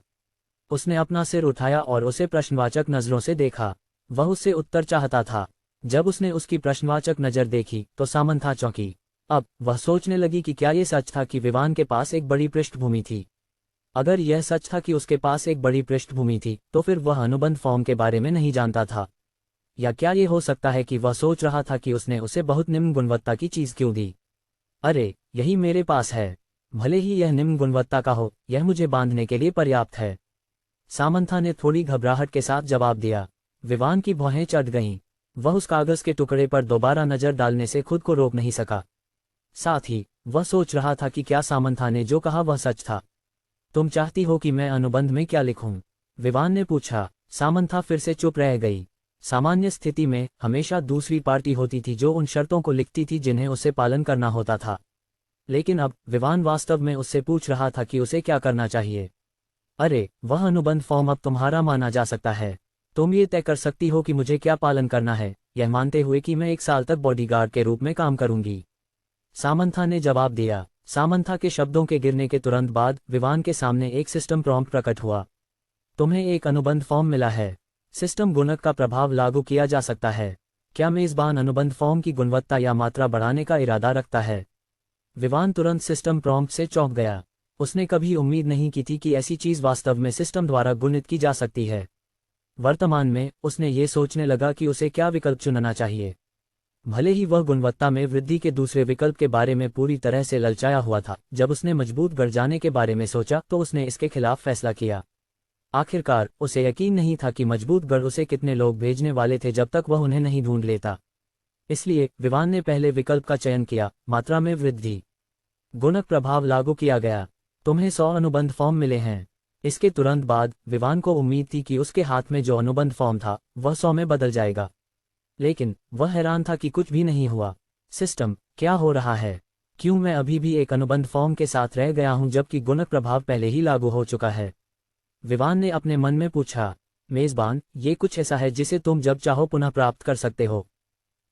उसने अपना सिर उठाया और उसे प्रश्नवाचक नजरों से देखा। वह उससे उत्तर चाहता था। जब उसने उसकी प्रश्नवाचक नजर देखी तो सामंथा चौंकी। अब वह सोचने लगी कि क्या ये सच था कि विवान के पास एक बड़ी पृष्ठभूमि थी। अगर यह सच था कि उसके पास एक बड़ी पृष्ठभूमि थी तो फिर वह अनुबंध फॉर्म के बारे में नहीं जानता था। या क्या ये हो सकता है कि वह सोच रहा था कि उसने उसे बहुत निम्न गुणवत्ता की चीज क्यों दी। अरे यही मेरे पास है। भले ही यह निम्न गुणवत्ता का हो, यह मुझे बांधने के लिए पर्याप्त है। सामंथा ने थोड़ी घबराहट के साथ जवाब दिया। विवान की भौहें चढ़ गईं। वह उस कागज के टुकड़े पर दोबारा नजर डालने से खुद को रोक नहीं सका। साथ ही वह सोच रहा था कि क्या सामंथा ने जो कहा वह सच था। तुम चाहती हो कि मैं अनुबंध में क्या लिखूं? विवान ने पूछा। सामंथा फिर से चुप रह गई। सामान्य स्थिति में हमेशा दूसरी पार्टी होती थी जो उन शर्तों को लिखती थी जिन्हें उसे पालन करना होता था, लेकिन अब विवान वास्तव में उससे पूछ रहा था कि उसे क्या करना चाहिए। अरे, वह अनुबंध फॉर्म अब तुम्हारा माना जा सकता है। तुम ये तय कर सकती हो कि मुझे क्या पालन करना है, यह मानते हुए कि मैं 1 साल तक बॉडीगार्ड के रूप में काम करूंगी। सामंथा ने जवाब दिया। सामंथा के शब्दों के गिरने के तुरंत बाद विवान के सामने एक सिस्टम प्रॉम्प्ट प्रकट हुआ। तुम्हें एक अनुबंध फॉर्म मिला है। सिस्टम गुणक का प्रभाव लागू किया जा सकता है। क्या मेजबान अनुबंध फॉर्म की गुणवत्ता या मात्रा बढ़ाने का इरादा रखता है? विवान तुरंत सिस्टम प्रॉम्प्ट से चौंक गया। उसने कभी उम्मीद नहीं की थी कि ऐसी चीज वास्तव में सिस्टम द्वारा गुणित की जा सकती है। वर्तमान में उसने ये सोचने लगा कि उसे क्या विकल्प चुनना चाहिए। भले ही वह गुणवत्ता में वृद्धि के दूसरे विकल्प के बारे में पूरी तरह से ललचाया हुआ था, जब उसने मजबूत गढ़ जाने के बारे में सोचा तो उसने इसके खिलाफ फैसला किया। आखिरकार उसे यकीन नहीं था कि मजबूत गढ़ उसे कितने लोग भेजने वाले थे जब तक वह उन्हें नहीं ढूंढ लेता। इसलिए विवान ने पहले विकल्प का चयन किया, मात्रा में वृद्धि। गुणक प्रभाव लागू किया गया। तुम्हें 100 अनुबंध फॉर्म मिले हैं। इसके तुरंत बाद विवान को उम्मीद थी कि उसके हाथ में जो अनुबंध फॉर्म था वह 100 में बदल जाएगा, लेकिन वह हैरान था कि कुछ भी नहीं हुआ। सिस्टम, क्या हो रहा है? क्यों मैं अभी भी एक अनुबंध फॉर्म के साथ रह गया हूं जबकि गुणक प्रभाव पहले ही लागू हो चुका है? विवान ने अपने मन में पूछा। मेजबान, ये कुछ ऐसा है जिसे तुम जब चाहो पुनः प्राप्त कर सकते हो।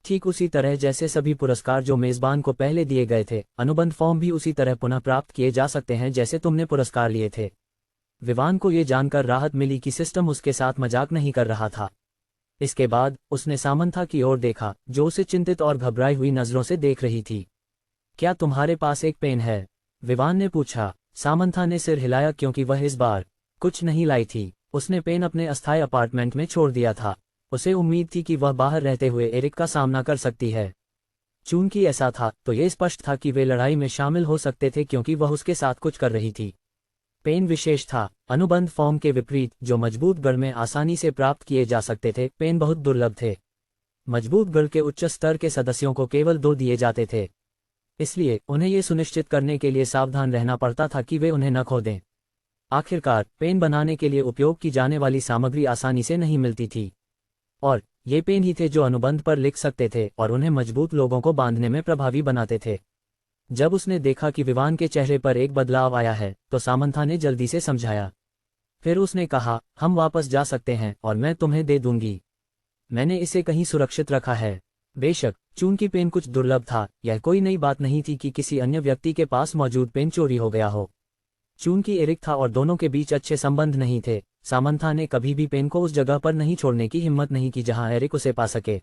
ठीक उसी तरह जैसे सभी पुरस्कार जो मेजबान को पहले दिए गए थे, अनुबंध फॉर्म भी उसी तरह पुनः प्राप्त किए जा सकते हैं जैसे तुमने पुरस्कार लिए थे। विवान को ये जानकर राहत मिली कि सिस्टम उसके साथ मजाक नहीं कर रहा था। इसके बाद उसने सामंथा की ओर देखा, जो उसे चिंतित और घबराई हुई नजरों से देख रही थी। क्या तुम्हारे पास एक पेन है? विवान ने पूछा। सामंथा ने सिर हिलाया क्योंकि वह इस बार कुछ नहीं लाई थी। उसने पेन अपने अस्थायी अपार्टमेंट में छोड़ दिया था। उसे उम्मीद थी कि वह बाहर रहते हुए एरिक का सामना कर सकती है। चूंकि ऐसा था तो यह स्पष्ट था कि वे लड़ाई में शामिल हो सकते थे क्योंकि वह उसके साथ कुछ कर रही थी। पेन विशेष था। अनुबंध फॉर्म के विपरीत, जो मजबूत गढ़ में आसानी से प्राप्त किए जा सकते थे, पेन बहुत दुर्लभ थे। मजबूत गढ़ के उच्च स्तर के सदस्यों को केवल 2 दिए जाते थे, इसलिए उन्हें यह सुनिश्चित करने के लिए सावधान रहना पड़ता था कि वे उन्हें न खो दें। आखिरकार पेन बनाने के लिए उपयोग की जाने वाली सामग्री आसानी से नहीं मिलती थी, और ये पेन ही थे जो अनुबंध पर लिख सकते थे और उन्हें मजबूत लोगों को बांधने में प्रभावी बनाते थे। जब उसने देखा कि विवान के चेहरे पर एक बदलाव आया है तो सामंथा ने जल्दी से समझाया। फिर उसने कहा, हम वापस जा सकते हैं और मैं तुम्हें दे दूंगी। मैंने इसे कहीं सुरक्षित रखा है। बेशक चूंकि पेन कुछ दुर्लभ था, यह कोई नई बात नहीं थी कि किसी अन्य व्यक्ति के पास मौजूद पेन चोरी हो गया हो। चूंकि एरिक था और दोनों के बीच अच्छे संबंध नहीं थे, सामंथा ने कभी भी पेन को उस जगह पर नहीं छोड़ने की हिम्मत नहीं की जहां एरिक उसे पा सके।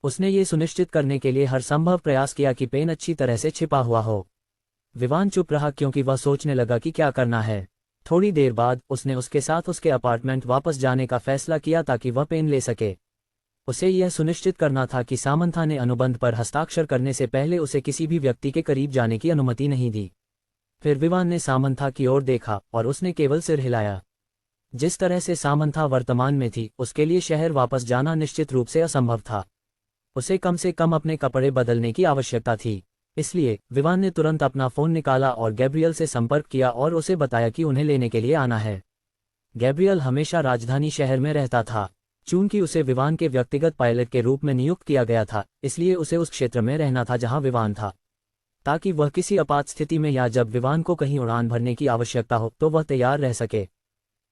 उसने ये सुनिश्चित करने के लिए हर संभव प्रयास किया कि पेन अच्छी तरह से छिपा हुआ हो। विवान चुप रहा क्योंकि वह सोचने लगा कि क्या करना है। थोड़ी देर बाद उसने उसके साथ उसके अपार्टमेंट वापस जाने का फैसला किया ताकि वह पेन ले सके। उसे यह सुनिश्चित करना था कि सामंथा ने अनुबंध पर हस्ताक्षर करने से पहले उसे किसी भी व्यक्ति के करीब जाने की अनुमति नहीं दी। फिर विवान ने सामंथा की ओर देखा और उसने केवल सिर हिलाया। जिस तरह से सामंथा वर्तमान में थी, उसके लिए शहर वापस जाना निश्चित रूप से असंभव था। उसे कम से कम अपने कपड़े बदलने की आवश्यकता थी। इसलिए विवान ने तुरंत अपना फोन निकाला और गैब्रियल से संपर्क किया और उसे बताया कि उन्हें लेने के लिए आना है। गैब्रियल हमेशा राजधानी शहर में रहता था। चूंकि उसे विवान के व्यक्तिगत पायलट के रूप में नियुक्त किया गया था, इसलिए उसे उस क्षेत्र में रहना था जहां विवान था, ताकि वह किसी आपात स्थिति में या जब विवान को कहीं उड़ान भरने की आवश्यकता हो तो वह तैयार रह सके।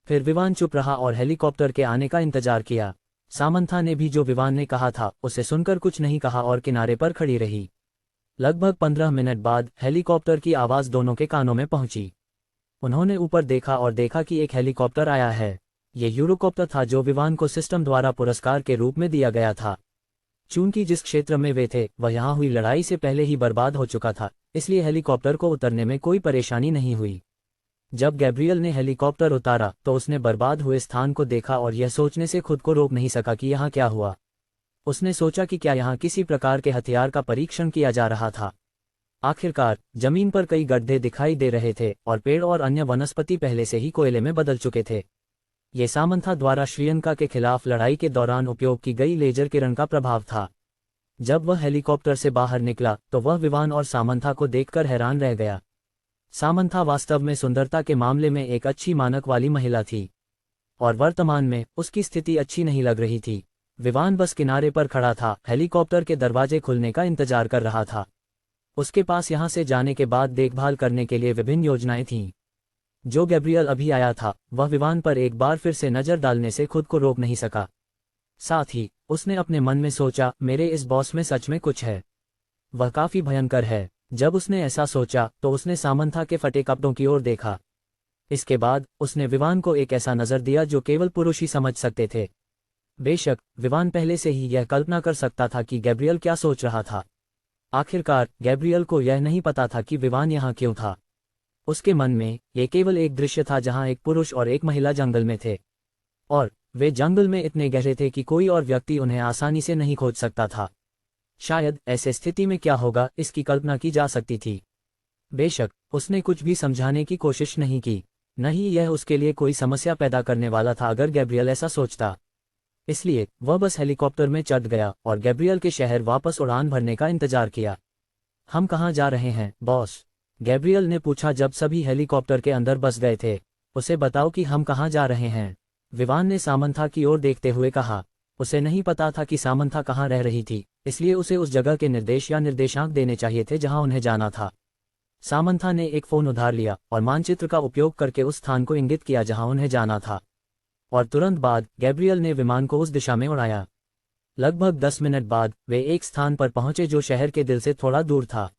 फिर विवान चुप रहा और हेलीकॉप्टर के आने का इंतजार किया। सामंथा ने भी जो विवान ने कहा था उसे सुनकर कुछ नहीं कहा और किनारे पर खड़ी रही। लगभग 15 मिनट बाद हेलीकॉप्टर की आवाज़ दोनों के कानों में पहुंची। उन्होंने ऊपर देखा और देखा कि एक हेलीकॉप्टर आया है। ये यूरोकॉप्टर था जो विवान को सिस्टम द्वारा पुरस्कार के रूप में दिया गया था। चूंकि जिस क्षेत्र में वे थे वह यहाँ हुई लड़ाई से पहले ही बर्बाद हो चुका था, इसलिए हेलीकॉप्टर को उतरने में कोई परेशानी नहीं हुई। जब गैब्रियल ने हेलीकॉप्टर उतारा तो उसने बर्बाद हुए स्थान को देखा और यह सोचने से खुद को रोक नहीं सका कि यहाँ क्या हुआ। उसने सोचा कि क्या यहाँ किसी प्रकार के हथियार का परीक्षण किया जा रहा था। आखिरकार जमीन पर कई गड्ढे दिखाई दे रहे थे और पेड़ और अन्य वनस्पति पहले से ही कोयले में बदल चुके थे। ये सामंथा द्वारा श्रीलंका के खिलाफ लड़ाई के दौरान उपयोग की गई लेजर किरण का प्रभाव था। जब वह हेलीकॉप्टर से बाहर निकला तो वह विवान और सामंथा को देखकर हैरान रह गया। सामंथा वास्तव में सुंदरता के मामले में एक अच्छी मानक वाली महिला थी और वर्तमान में उसकी स्थिति अच्छी नहीं लग रही थी। विवान बस किनारे पर खड़ा था, हेलीकॉप्टर के दरवाजे खुलने का इंतजार कर रहा था। उसके पास यहां से जाने के बाद देखभाल करने के लिए विभिन्न योजनाएं थीं। जो गैब्रियल अभी आया था वह विवान पर एक बार फिर से नजर डालने से खुद को रोक नहीं सका। साथ ही उसने अपने मन में सोचा, मेरे इस बॉस में सच में कुछ है, वह काफी भयंकर है। जब उसने ऐसा सोचा तो उसने सामंथा के फटे कपड़ों की ओर देखा। इसके बाद उसने विवान को एक ऐसा नजर दिया जो केवल पुरुष ही समझ सकते थे। बेशक विवान पहले से ही यह कल्पना कर सकता था कि गैब्रियल क्या सोच रहा था। आखिरकार गैब्रियल को यह नहीं पता था कि विवान यहाँ क्यों था। उसके मन में ये केवल एक दृश्य था जहाँ एक पुरुष और एक महिला जंगल में थे और वे जंगल में इतने गहरे थे कि कोई और व्यक्ति उन्हें आसानी से नहीं खोज सकता था। शायद ऐसे स्थिति में क्या होगा इसकी कल्पना की जा सकती थी। बेशक उसने कुछ भी समझाने की कोशिश नहीं की, न ही यह उसके लिए कोई समस्या पैदा करने वाला था अगर गैब्रियल ऐसा सोचता। इसलिए वह बस हेलीकॉप्टर में चढ़ गया और गैब्रियल के शहर वापस उड़ान भरने का इंतजार किया। हम कहाँ जा रहे हैं बॉस? गैब्रियल ने पूछा जब सभी हेलीकॉप्टर के अंदर बस गए थे। उसे बताओ कि हम कहाँ जा रहे हैं, विवान ने सामंथा की ओर देखते हुए कहा। उसे नहीं पता था कि सामंथा कहाँ रह रही थी, इसलिए उसे उस जगह के निर्देश या निर्देशांक देने चाहिए थे जहां उन्हें जाना था। सामंथा ने एक फोन उधार लिया और मानचित्र का उपयोग करके उस स्थान को इंगित किया जहां उन्हें जाना था और तुरंत बाद गैब्रियल ने विमान को उस दिशा में उड़ाया। लगभग 10 मिनट बाद वे एक स्थान पर पहुंचे जो शहर के दिल से थोड़ा दूर था।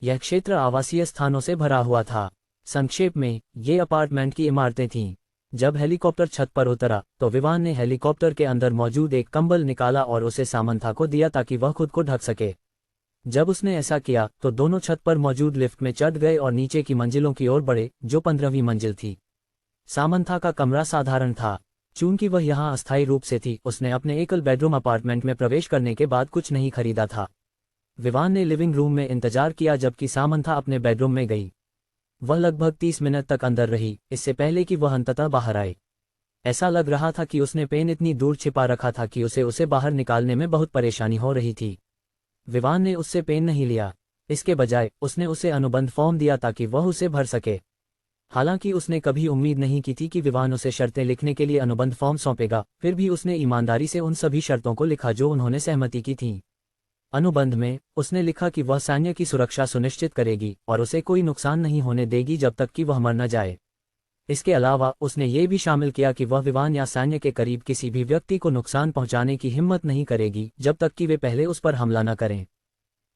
यह क्षेत्र आवासीय स्थानों से भरा हुआ था। संक्षेप में ये अपार्टमेंट की इमारतें थीं। जब हेलीकॉप्टर छत पर उतरा तो विवान ने हेलीकॉप्टर के अंदर मौजूद एक कंबल निकाला और उसे सामंथा को दिया ताकि वह खुद को ढक सके। जब उसने ऐसा किया तो दोनों छत पर मौजूद लिफ्ट में चढ़ गए और नीचे की मंजिलों की ओर बढ़े जो 15वीं मंजिल थी। सामंथा का कमरा साधारण था। चूंकि वह यहाँ अस्थायी रूप से थी, उसने अपने एकल बेडरूम अपार्टमेंट में प्रवेश करने के बाद कुछ नहीं खरीदा था। विवान ने लिविंग रूम में इंतजार किया जबकि सामंथा अपने बेडरूम में गई। वह लगभग 30 मिनट तक अंदर रही, इससे पहले कि वह अंततः बाहर आए। ऐसा लग रहा था कि उसने पेन इतनी दूर छिपा रखा था कि उसे बाहर निकालने में बहुत परेशानी हो रही थी। विवान ने उससे पेन नहीं लिया, इसके बजाय उसने उसे अनुबंध फॉर्म दिया ताकि वह उसे भर सके। हालांकि उसने कभी उम्मीद नहीं की थी कि विवान उसे शर्तें लिखने के लिए अनुबंध फॉर्म सौंपेगा, फिर भी उसने ईमानदारी से उन सभी शर्तों को लिखा जो उन्होंने सहमति की थी। अनुबंध में उसने लिखा कि वह सैन्य की सुरक्षा सुनिश्चित करेगी और उसे कोई नुकसान नहीं होने देगी जब तक कि वह मर न जाए। इसके अलावा उसने ये भी शामिल किया कि वह विवान या सैन्य के करीब किसी भी व्यक्ति को नुकसान पहुंचाने की हिम्मत नहीं करेगी जब तक कि वे पहले उस पर हमला न करें।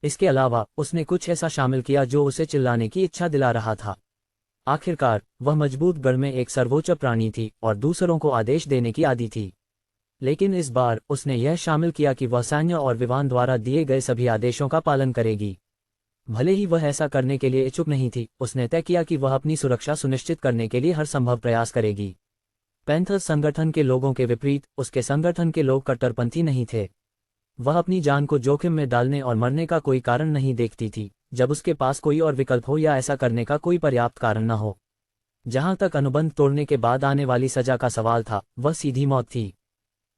इसके अलावा उसने कुछ ऐसा शामिल किया जो उसे चिल्लाने की इच्छा दिला रहा था। आखिरकार वह मजबूत गढ़ में एक सर्वोच्च प्राणी थी और दूसरों को आदेश देने की आदी थी। लेकिन इस बार उसने यह शामिल किया कि वह सैन्य और विवान द्वारा दिए गए सभी आदेशों का पालन करेगी। भले ही वह ऐसा करने के लिए इच्छुक नहीं थी, उसने तय किया कि वह अपनी सुरक्षा सुनिश्चित करने के लिए हर संभव प्रयास करेगी। पैंथर्स संगठन के लोगों के विपरीत उसके संगठन के लोग कट्टरपंथी नहीं थे। वह अपनी जान को जोखिम में डालने और मरने का कोई कारण नहीं देखती थी जब उसके पास कोई और विकल्प हो या ऐसा करने का कोई पर्याप्त कारण न हो। जहां तक अनुबंध तोड़ने के बाद आने वाली सजा का सवाल था, वह सीधी मौत थी।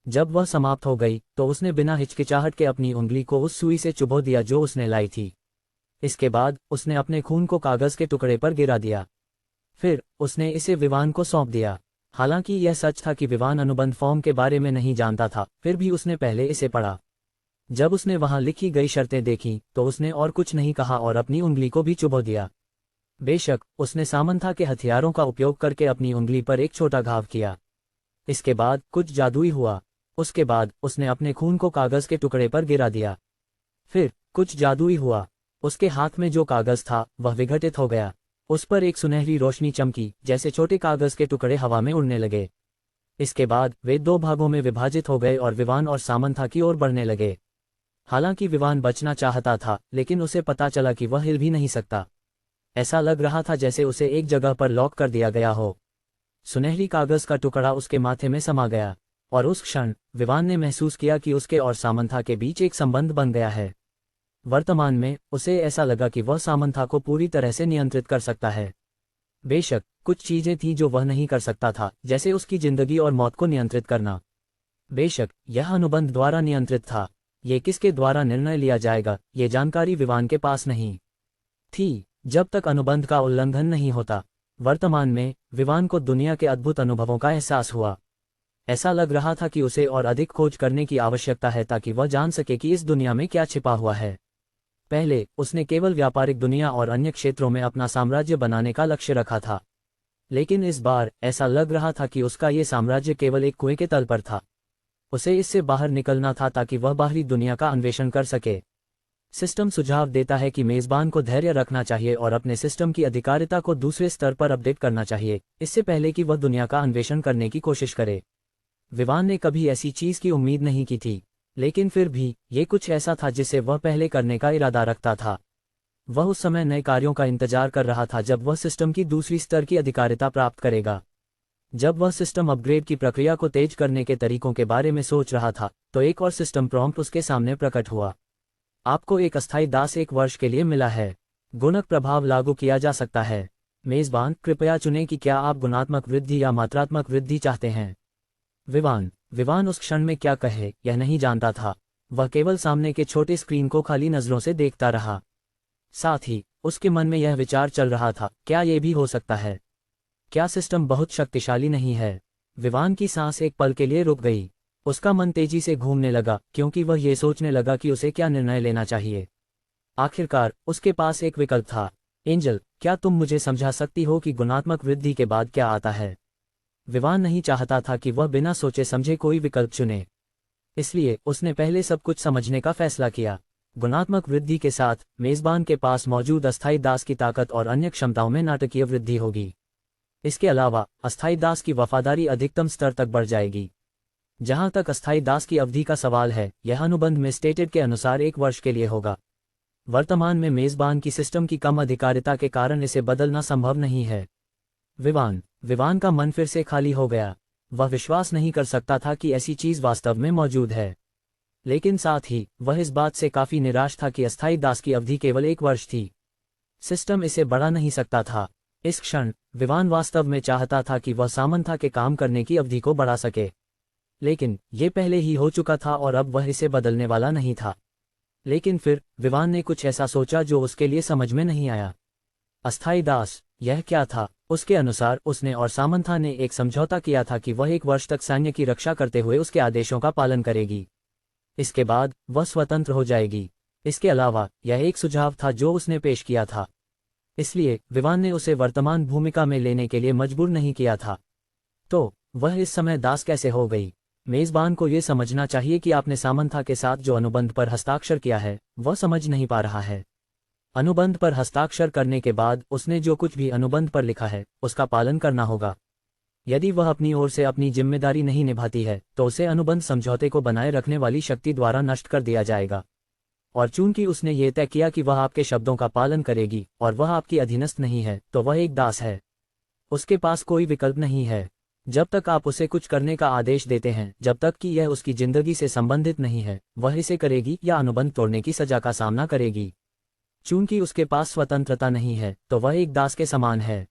जब वह समाप्त हो गई तो उसने बिना हिचकिचाहट के अपनी उंगली को उस सुई से चुभो दिया जो उसने लाई थी। इसके बाद उसने अपने खून को कागज के टुकड़े पर गिरा दिया। फिर उसने इसे विवान को सौंप दिया। हालांकि यह सच था कि विवान अनुबंध फॉर्म के बारे में नहीं जानता था, फिर भी उसने पहले इसे पढ़ा। जब उसने वहां लिखी गई शर्तें देखीं तो उसने और कुछ नहीं कहा और अपनी उंगली को भी चुभो दिया। बेशक उसने सामंथा के हथियारों का उपयोग करके अपनी उंगली पर एक छोटा घाव किया। इसके बाद कुछ जादुई हुआ। उसके बाद उसने अपने खून को कागज के टुकड़े पर गिरा दिया। फिर कुछ जादुई हुआ। उसके हाथ में जो कागज था वह विघटित हो गया। उस पर एक सुनहरी रोशनी चमकी जैसे छोटे कागज के टुकड़े हवा में उड़ने लगे। इसके बाद वे दो भागों में विभाजित हो गए और विवान और सामंथा की ओर बढ़ने लगे। हालांकि विवान बचना चाहता था, लेकिन उसे पता चला कि वह हिल भी नहीं सकता। ऐसा लग रहा था जैसे उसे एक जगह पर लॉक कर दिया गया हो। सुनहरी कागज का टुकड़ा उसके माथे में समा गया और उस क्षण विवान ने महसूस किया कि उसके और सामंथा के बीच एक संबंध बन गया है। वर्तमान में उसे ऐसा लगा कि वह सामंथा को पूरी तरह से नियंत्रित कर सकता है। बेशक कुछ चीजें थीं जो वह नहीं कर सकता था, जैसे उसकी जिंदगी और मौत को नियंत्रित करना। बेशक यह अनुबंध द्वारा नियंत्रित था। ये किसके द्वारा निर्णय लिया जाएगा, ये जानकारी विवान के पास नहीं थी, जब तक अनुबंध का उल्लंघन नहीं होता। वर्तमान में विवान को दुनिया के अद्भुत अनुभवों का एहसास हुआ। ऐसा लग रहा था कि उसे और अधिक खोज करने की आवश्यकता है ताकि वह जान सके कि इस दुनिया में क्या छिपा हुआ है। पहले उसने केवल व्यापारिक दुनिया और अन्य क्षेत्रों में अपना साम्राज्य बनाने का लक्ष्य रखा था, लेकिन इस बार ऐसा लग रहा था कि उसका ये साम्राज्य केवल एक कुएं के तल पर था। उसे इससे बाहर निकलना था ताकि वह बाहरी दुनिया का अन्वेषण कर सके। सिस्टम सुझाव देता है कि मेजबान को धैर्य रखना चाहिए और अपने सिस्टम की अधिकारिता को दूसरे स्तर पर अपडेट करना चाहिए, इससे पहले कि वह दुनिया का अन्वेषण करने की कोशिश करे। विवान ने कभी ऐसी चीज की उम्मीद नहीं की थी, लेकिन फिर भी ये कुछ ऐसा था जिसे वह पहले करने का इरादा रखता था। वह उस समय नए कार्यों का इंतजार कर रहा था जब वह सिस्टम की दूसरी स्तर की अधिकारिता प्राप्त करेगा। जब वह सिस्टम अपग्रेड की प्रक्रिया को तेज करने के तरीकों के बारे में सोच रहा था, तो एक और सिस्टम प्रॉम्प्ट उसके सामने प्रकट हुआ। आपको एक अस्थायी दास 1 वर्ष के लिए मिला है। गुणक प्रभाव लागू किया जा सकता है। मेजबान कृपया चुनें कि क्या आप गुणात्मक वृद्धि या मात्रात्मक वृद्धि चाहते हैं। विवान उस क्षण में क्या कहे यह नहीं जानता था। वह केवल सामने के छोटे स्क्रीन को खाली नजरों से देखता रहा। साथ ही उसके मन में यह विचार चल रहा था, क्या ये भी हो सकता है? क्या सिस्टम बहुत शक्तिशाली नहीं है? विवान की सांस एक पल के लिए रुक गई। उसका मन तेजी से घूमने लगा, क्योंकि वह ये सोचने लगा कि उसे क्या निर्णय लेना चाहिए। आखिरकार उसके पास एक विकल्प था। एंजल, क्या तुम मुझे समझा सकती हो कि गुणात्मक वृद्धि के बाद क्या आता है? विवान नहीं चाहता था कि वह बिना सोचे समझे कोई विकल्प चुने, इसलिए उसने पहले सब कुछ समझने का फैसला किया। गुणात्मक वृद्धि के साथ मेजबान के पास मौजूद अस्थायी दास की ताकत और अन्य क्षमताओं में नाटकीय वृद्धि होगी। इसके अलावा अस्थायी दास की वफादारी अधिकतम स्तर तक बढ़ जाएगी। जहां तक अस्थायी दास की अवधि का सवाल है, यह अनुबंध में स्टेटेड के अनुसार 1 वर्ष के लिए होगा। वर्तमान में मेजबान की सिस्टम की कम अधिकारिता के कारण इसे बदलना संभव नहीं है। विवान का मन फिर से खाली हो गया। वह विश्वास नहीं कर सकता था कि ऐसी चीज वास्तव में मौजूद है, लेकिन साथ ही वह इस बात से काफी निराश था कि अस्थायी दास की अवधि केवल 1 वर्ष थी। सिस्टम इसे बढ़ा नहीं सकता था। इस क्षण विवान वास्तव में चाहता था कि वह सामंथा के काम करने की अवधि को बढ़ा सके, लेकिन ये पहले ही हो चुका था और अब वह इसे बदलने वाला नहीं था। लेकिन फिर विवान ने कुछ ऐसा सोचा जो उसके लिए समझ में नहीं आया। अस्थायी दास, यह क्या था? उसके अनुसार उसने और सामंथा ने एक समझौता किया था कि वह 1 वर्ष तक सैन्य की रक्षा करते हुए उसके आदेशों का पालन करेगी। इसके बाद वह स्वतंत्र हो जाएगी। इसके अलावा यह एक सुझाव था जो उसने पेश किया था, इसलिए विवान ने उसे वर्तमान भूमिका में लेने के लिए मजबूर नहीं किया था। तो वह इस समय दास कैसे हो गई? मेजबान को यह समझना चाहिए कि आपने सामंथा के साथ जो अनुबंध पर हस्ताक्षर किया है, वह समझ नहीं पा रहा है। अनुबंध पर हस्ताक्षर करने के बाद उसने जो कुछ भी अनुबंध पर लिखा है, उसका पालन करना होगा। यदि वह अपनी ओर से अपनी जिम्मेदारी नहीं निभाती है, तो उसे अनुबंध समझौते को बनाए रखने वाली शक्ति द्वारा नष्ट कर दिया जाएगा। और चूंकि उसने ये तय किया कि वह आपके शब्दों का पालन करेगी और वह आपकी अधीनस्थ नहीं है, तो वह एक दास है। उसके पास कोई विकल्प नहीं है। जब तक आप उसे कुछ करने का आदेश देते हैं, जब तक कि यह उसकी जिंदगी से संबंधित नहीं है, वह इसे करेगी या अनुबंध तोड़ने की सजा का सामना करेगी। चूंकि उसके पास स्वतंत्रता नहीं है, तो वह एक दास के समान है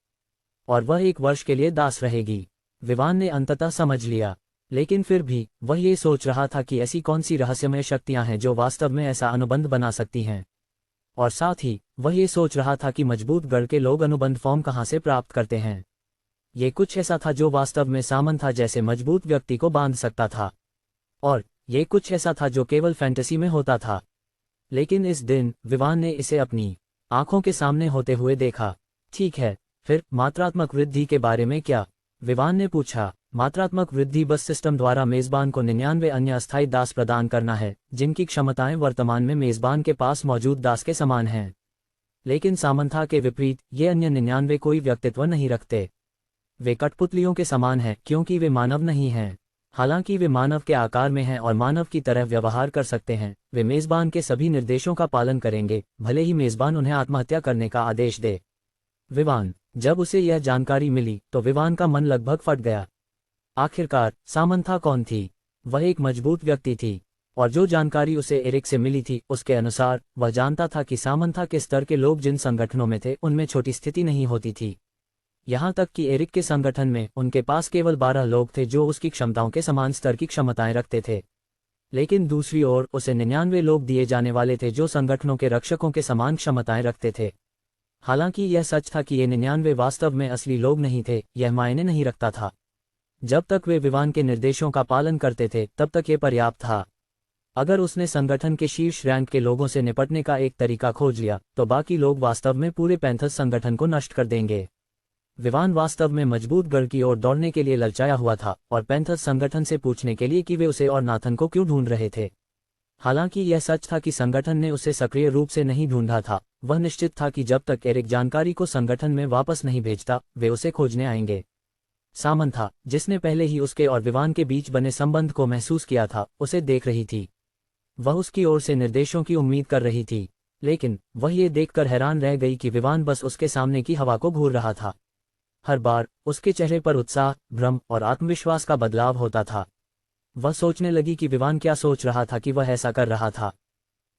और वह 1 वर्ष के लिए दास रहेगी। विवान ने अंततः समझ लिया, लेकिन फिर भी वह ये सोच रहा था कि ऐसी कौन सी रहस्यमय शक्तियां हैं जो वास्तव में ऐसा अनुबंध बना सकती हैं। और साथ ही वह ये सोच रहा था कि मजबूत गढ़ के लोग अनुबंध फॉर्म कहां से प्राप्त करते हैं। ये कुछ ऐसा था जो वास्तव में सामंथा जैसे मजबूत व्यक्ति को बांध सकता था, और ये कुछ ऐसा था जो केवल फैंटेसी में होता था। लेकिन इस दिन विवान ने इसे अपनी आंखों के सामने होते हुए देखा। ठीक है, फिर मात्रात्मक वृद्धि के बारे में क्या? विवान ने पूछा। मात्रात्मक वृद्धि बस सिस्टम द्वारा मेजबान को 99 अन्य अस्थायी दास प्रदान करना है, जिनकी क्षमताएं वर्तमान में मेजबान के पास मौजूद दास के समान हैं। लेकिन सामंथा के विपरीत ये अन्य 99 कोई व्यक्तित्व नहीं रखते। वे कठपुतलियों के समान हैं, क्योंकि वे मानव नहीं हैं। हालांकि वे मानव के आकार में हैं और मानव की तरह व्यवहार कर सकते हैं, वे मेजबान के सभी निर्देशों का पालन करेंगे, भले ही मेजबान उन्हें आत्महत्या करने का आदेश दे। विवान, जब उसे यह जानकारी मिली तो विवान का मन लगभग फट गया। आखिरकार सामंथा कौन थी? वह एक मजबूत व्यक्ति थी, और जो जानकारी उसे एरिक से मिली थी उसके अनुसार वह जानता था कि सामंथा के स्तर के लोग जिन संगठनों में थे उनमें छोटी स्थिति नहीं होती थी। यहाँ तक कि एरिक के संगठन में उनके पास केवल 12 लोग थे जो उसकी क्षमताओं के समान स्तर की क्षमताएं रखते थे। लेकिन दूसरी ओर उसे 99 लोग दिए जाने वाले थे जो संगठनों के रक्षकों के समान क्षमताएं रखते थे। हालांकि यह सच था कि ये 99 वास्तव में असली लोग नहीं थे, यह मायने नहीं रखता था। जब तक वे विवान के निर्देशों का पालन करते थे तब तक ये पर्याप्त था। अगर उसने संगठन के शीर्ष रैंक के लोगों से निपटने का एक तरीका खोज लिया तो बाकी लोग वास्तव में पूरे पैंथर्स संगठन को नष्ट कर देंगे। विवान वास्तव में मजबूत गढ़ की ओर दौड़ने के लिए ललचाया हुआ था और पैंथर्स संगठन से पूछने के लिए कि वे उसे और नाथन को क्यों ढूंढ रहे थे। हालांकि यह सच था कि संगठन ने उसे सक्रिय रूप से नहीं ढूंढा था, वह निश्चित था कि जब तक एरिक जानकारी को संगठन में वापस नहीं भेजता वे उसे खोजने आएंगे। सामंथा, जिसने पहले ही उसके और विवान के बीच बने संबंध को महसूस किया था, उसे देख रही थी। वह उसकी ओर से निर्देशों की उम्मीद कर रही थी, लेकिन वह ये देखकर हैरान रह गई कि विवान बस उसके सामने की हवा को घूर रहा था। हर बार उसके चेहरे पर उत्साह, भ्रम और आत्मविश्वास का बदलाव होता था। वह सोचने लगी कि विवान क्या सोच रहा था कि वह ऐसा कर रहा था,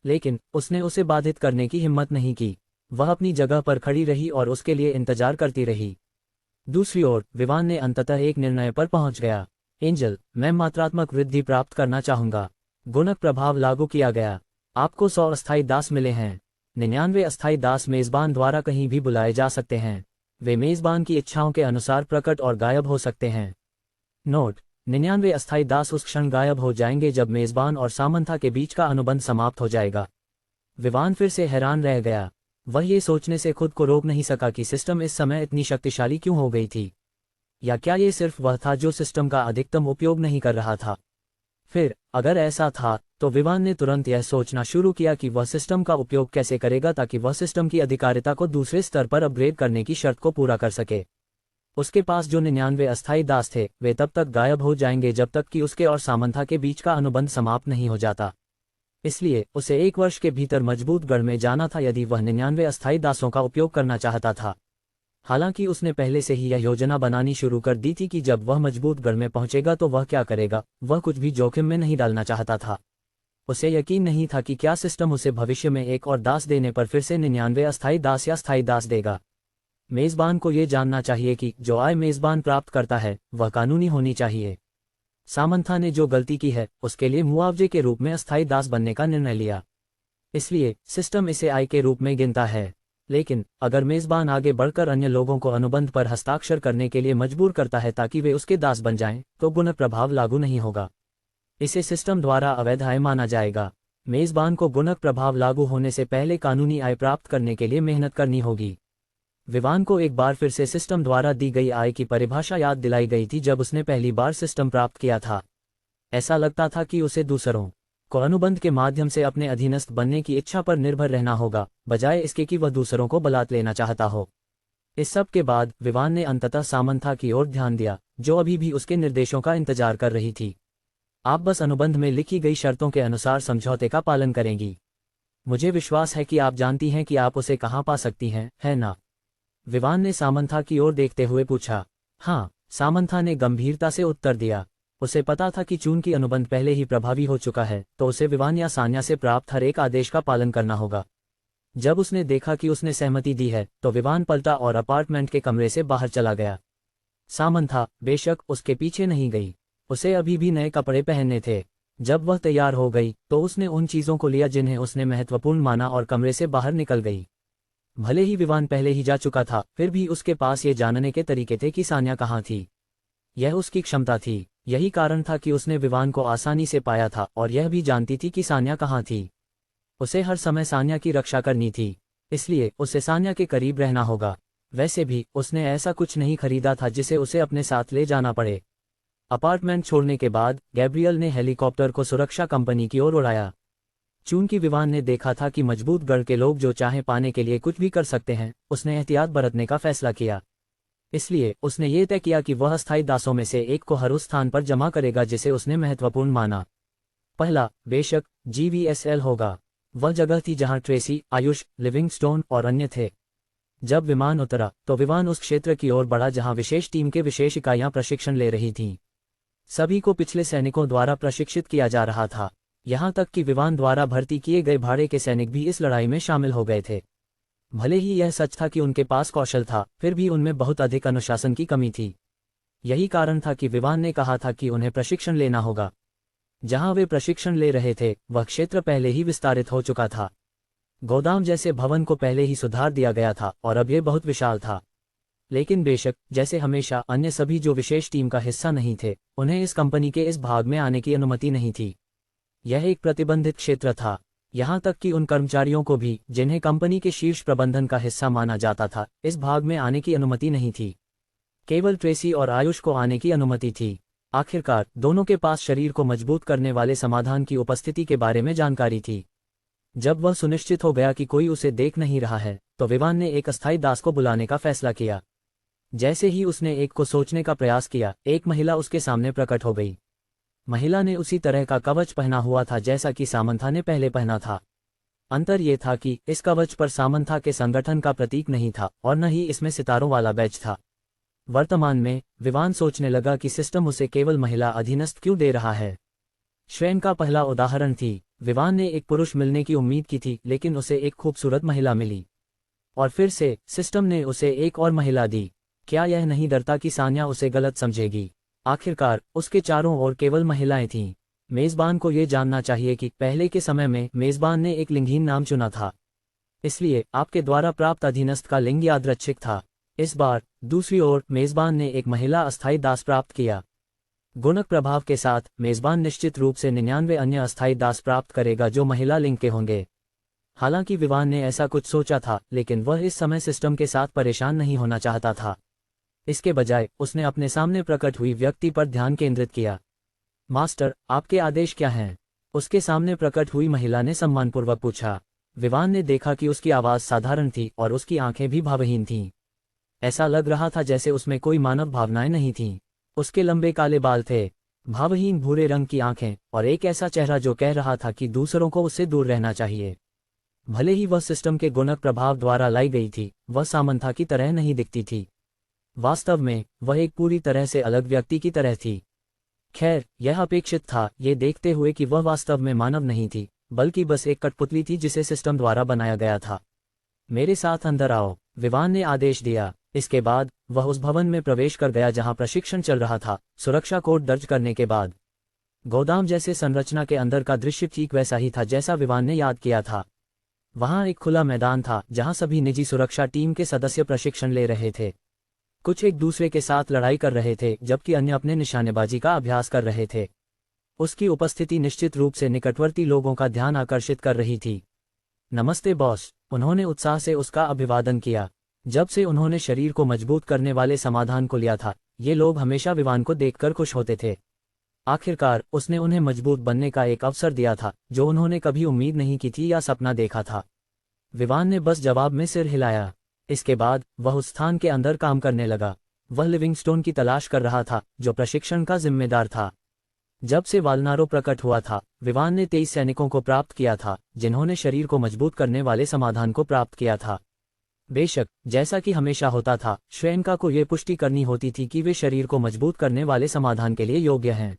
लेकिन उसने उसे बाधित करने की हिम्मत नहीं की। वह अपनी जगह पर खड़ी रही और उसके लिए इंतजार करती रही। दूसरी ओर विवान ने अंततः एक निर्णय पर पहुंच गया। एंजल, मैं मात्रात्मक वृद्धि प्राप्त करना चाहूंगा। गुणक प्रभाव लागू किया गया। आपको 100 अस्थायी दास मिले हैं। 99 अस्थायी दास मेजबान द्वारा कहीं भी बुलाए जा सकते हैं। वे मेजबान की इच्छाओं के अनुसार प्रकट और गायब हो सकते हैं। नोट: 99 अस्थायी दास उस क्षण गायब हो जाएंगे जब मेजबान और सामंथा के बीच का अनुबंध समाप्त हो जाएगा। विवान फिर से हैरान रह गया। वह ये सोचने से खुद को रोक नहीं सका कि सिस्टम इस समय इतनी शक्तिशाली क्यों हो गई थी, या क्या ये सिर्फ वह था जो सिस्टम का अधिकतम उपयोग नहीं कर रहा था। फिर अगर ऐसा था तो विवान ने तुरंत यह सोचना शुरू किया कि वह सिस्टम का उपयोग कैसे करेगा ताकि वह सिस्टम की अधिकारिता को दूसरे स्तर पर अपग्रेड करने की शर्त को पूरा कर सके। उसके पास जो 99 अस्थायी दास थे वे तब तक गायब हो जाएंगे जब तक कि उसके और सामंथा के बीच का अनुबंध समाप्त नहीं हो जाता। इसलिए उसे 1 वर्ष के भीतर मजबूत गढ़ में जाना था यदि वह 99 अस्थायी दासों का उपयोग करना चाहता था। हालांकि उसने पहले से ही यह योजना बनानी शुरू कर दी थी कि जब वह मजबूत गढ़ में पहुंचेगा तो वह क्या करेगा। वह कुछ भी जोखिम में नहीं डालना चाहता था। उसे यकीन नहीं था कि क्या सिस्टम उसे भविष्य में एक और दास देने पर फिर से 99 अस्थायी दास या स्थायी दास देगा। मेजबान को यह जानना चाहिए कि जो आय मेजबान प्राप्त करता है वह कानूनी होनी चाहिए। सामंथा ने जो गलती की है उसके लिए मुआवजे के रूप में अस्थायी दास बनने का निर्णय लिया, इसलिए सिस्टम इसे आय के रूप में गिनता है। लेकिन अगर मेजबान आगे बढ़कर अन्य लोगों को अनुबंध पर हस्ताक्षर करने के लिए मजबूर करता है ताकि वे उसके दास बन जाएं, तो गुणक प्रभाव लागू नहीं होगा। इसे सिस्टम द्वारा अवैध आय माना जाएगा। मेजबान को गुणक प्रभाव लागू होने से पहले कानूनी आय प्राप्त करने के लिए मेहनत करनी होगी। विवान को एक बार फिर से सिस्टम द्वारा दी गई आय की परिभाषा याद दिलाई गई थी जब उसने पहली बार सिस्टम प्राप्त किया था। ऐसा लगता था कि उसे दूसरों को अनुबंध के माध्यम से अपने अधीनस्थ बनने की इच्छा पर निर्भर रहना होगा, बजाय इसके कि वह दूसरों को बलात् लेना चाहता हो। इस सब के बाद विवान ने अंततः सामंथा की ओर ध्यान दिया, जो अभी भी उसके निर्देशों का इंतजार कर रही थी। आप बस अनुबंध में लिखी गई शर्तों के अनुसार समझौते का पालन करेंगी। मुझे विश्वास है कि आप जानती हैं कि आप उसे कहाँ पा सकती हैं, है ना? विवान ने सामंथा की ओर देखते हुए पूछा। हाँ, सामंथा ने गंभीरता से उत्तर दिया। उसे पता था कि चूंकि अनुबंध पहले ही प्रभावी हो चुका है तो उसे विवान या सान्या से प्राप्त हर एक आदेश का पालन करना होगा। जब उसने देखा कि उसने सहमति दी है तो विवान पलटा और अपार्टमेंट के कमरे से बाहर चला गया। सामंथा बेशक उसके पीछे नहीं गई। उसे अभी भी नए कपड़े पहनने थे। जब वह तैयार हो गई तो उसने उन चीज़ों को लिया जिन्हें उसने महत्वपूर्ण माना और कमरे से बाहर निकल गई। भले ही विवान पहले ही जा चुका था, फिर भी उसके पास ये जानने के तरीके थे कि सान्या कहाँ थी। यह उसकी क्षमता थी। यही कारण था कि उसने विवान को आसानी से पाया था और यह भी जानती थी कि सान्या कहाँ थी। उसे हर समय सान्या की रक्षा करनी थी, इसलिए उसे सान्या के करीब रहना होगा। वैसे भी उसने ऐसा कुछ नहीं खरीदा था जिसे उसे अपने साथ ले जाना पड़े। अपार्टमेंट छोड़ने के बाद गैब्रियल ने हेलीकॉप्टर को सुरक्षा कंपनी की ओर उड़ाया। चूंकि विवान ने देखा था कि मजबूत गढ़ के लोग जो चाहे पाने के लिए कुछ भी कर सकते हैं, उसने एहतियात बरतने का फैसला किया। इसलिए उसने ये तय किया कि वह अस्थायी दासों में से एक को हर उस स्थान पर जमा करेगा जिसे उसने महत्वपूर्ण माना। पहला बेशक GVSL होगा। वह जगह थी जहां ट्रेसी, आयुष, लिविंगस्टोन और अन्य थे। जब विमान उतरा तो विमान उस क्षेत्र की ओर बढ़ा जहां विशेष टीम के विशेष इकाइयां प्रशिक्षण ले रही थीं। सभी को पिछले सैनिकों द्वारा प्रशिक्षित किया जा रहा था। यहाँ तक कि विवान द्वारा भर्ती किए गए भाड़े के सैनिक भी इस लड़ाई में शामिल हो गए थे। भले ही यह सच था कि उनके पास कौशल था, फिर भी उनमें बहुत अधिक अनुशासन की कमी थी। यही कारण था कि विवान ने कहा था कि उन्हें प्रशिक्षण लेना होगा। जहां वे प्रशिक्षण ले रहे थे वह क्षेत्र पहले ही विस्तारित हो चुका था। गोदाम जैसे भवन को पहले ही सुधार दिया गया था और अब यह बहुत विशाल था। लेकिन बेशक, जैसे हमेशा, अन्य सभी जो विशेष टीम का हिस्सा नहीं थे, उन्हें इस कंपनी के इस भाग में आने की अनुमति नहीं थी। यह एक प्रतिबंधित क्षेत्र था। यहाँ तक कि उन कर्मचारियों को भी, जिन्हें कंपनी के शीर्ष प्रबंधन का हिस्सा माना जाता था, इस भाग में आने की अनुमति नहीं थी। केवल ट्रेसी और आयुष को आने की अनुमति थी। आखिरकार दोनों के पास शरीर को मजबूत करने वाले समाधान की उपस्थिति के बारे में जानकारी थी। जब वह सुनिश्चित हो गया कि कोई उसे देख नहीं रहा है, तो विवान ने एक अस्थायी दास को बुलाने का फैसला किया। जैसे ही उसने एक को सोचने का प्रयास किया, एक महिला उसके सामने प्रकट हो गई। महिला ने उसी तरह का कवच पहना हुआ था जैसा कि सामंथा ने पहले पहना था। अंतर यह था कि इस कवच पर सामंथा के संगठन का प्रतीक नहीं था और न ही इसमें सितारों वाला बैज था। वर्तमान में विवान सोचने लगा कि सिस्टम उसे केवल महिला अधीनस्थ क्यों दे रहा है। श्वेन का पहला उदाहरण थी। विवान ने एक पुरुष मिलने की उम्मीद की थी, लेकिन उसे एक खूबसूरत महिला मिली। और फिर से सिस्टम ने उसे एक और महिला दी। क्या यह नहीं डरता कि सान्या उसे गलत समझेगी? आखिरकार उसके चारों ओर केवल महिलाएं थीं। मेजबान को यह जानना चाहिए कि पहले के समय में मेजबान ने एक लिंगहीन नाम चुना था, इसलिए आपके द्वारा प्राप्त अधीनस्थ का लिंग यादृच्छिक था। इस बार दूसरी ओर मेजबान ने एक महिला अस्थायी दास प्राप्त किया। गुणक प्रभाव के साथ मेजबान निश्चित रूप से 99 अन्य अस्थायी दास प्राप्त करेगा जो महिला लिंग के होंगे। हालांकि विवान ने ऐसा कुछ सोचा था, लेकिन वह इस समय सिस्टम के साथ परेशान नहीं होना चाहता था। इसके बजाय उसने अपने सामने प्रकट हुई व्यक्ति पर ध्यान केंद्रित किया। मास्टर, आपके आदेश क्या हैं? उसके सामने प्रकट हुई महिला ने सम्मानपूर्वक पूछा। विवान ने देखा कि उसकी आवाज साधारण थी और उसकी आंखें भी भावहीन थीं। ऐसा लग रहा था जैसे उसमें कोई मानव भावनाएं नहीं थीं। उसके लंबे काले बाल थे, भावहीन भूरे रंग की आंखें और एक ऐसा चेहरा जो कह रहा था कि दूसरों को उससे दूर रहना चाहिए। भले ही वह सिस्टम के गुणक प्रभाव द्वारा लाई गई थी, वह सामंथा की तरह नहीं दिखती थी। वास्तव में वह एक पूरी तरह से अलग व्यक्ति की तरह थी। खैर, यह अपेक्षित था, ये देखते हुए कि वह वास्तव में मानव नहीं थी, बल्कि बस एक कठपुतली थी जिसे सिस्टम द्वारा बनाया गया था। मेरे साथ अंदर आओ, विवान ने आदेश दिया। इसके बाद वह उस भवन में प्रवेश कर गया जहां प्रशिक्षण चल रहा था। सुरक्षा कोड दर्ज करने के बाद गोदाम जैसे संरचना के अंदर का दृश्य ठीक वैसा ही था जैसा विवान ने याद किया था। वहां एक खुला मैदान था जहां सभी निजी सुरक्षा टीम के सदस्य प्रशिक्षण ले रहे थे। कुछ एक दूसरे के साथ लड़ाई कर रहे थे, जबकि अन्य अपने निशानेबाजी का अभ्यास कर रहे थे। उसकी उपस्थिति निश्चित रूप से निकटवर्ती लोगों का ध्यान आकर्षित कर रही थी। नमस्ते बॉस, उन्होंने उत्साह से उसका अभिवादन किया। जब से उन्होंने शरीर को मजबूत करने वाले समाधान को लिया था, ये लोग हमेशा विवान को देखकर खुश होते थे। आखिरकार उसने उन्हें मजबूत बनने का एक अवसर दिया था जो उन्होंने कभी उम्मीद नहीं की थी या सपना देखा था। विवान ने बस जवाब में सिर हिलाया। इसके बाद वह उस स्थान के अंदर काम करने लगा। वह लिविंगस्टोन की तलाश कर रहा था जो प्रशिक्षण का जिम्मेदार था। जब से वालनारो प्रकट हुआ था, विवान ने 23 सैनिकों को प्राप्त किया था जिन्होंने शरीर को मजबूत करने वाले समाधान को प्राप्त किया था। बेशक, जैसा कि हमेशा होता था, श्वेनका को यह पुष्टि करनी होती थी कि वे शरीर को मजबूत करने वाले समाधान के लिए योग्य हैं।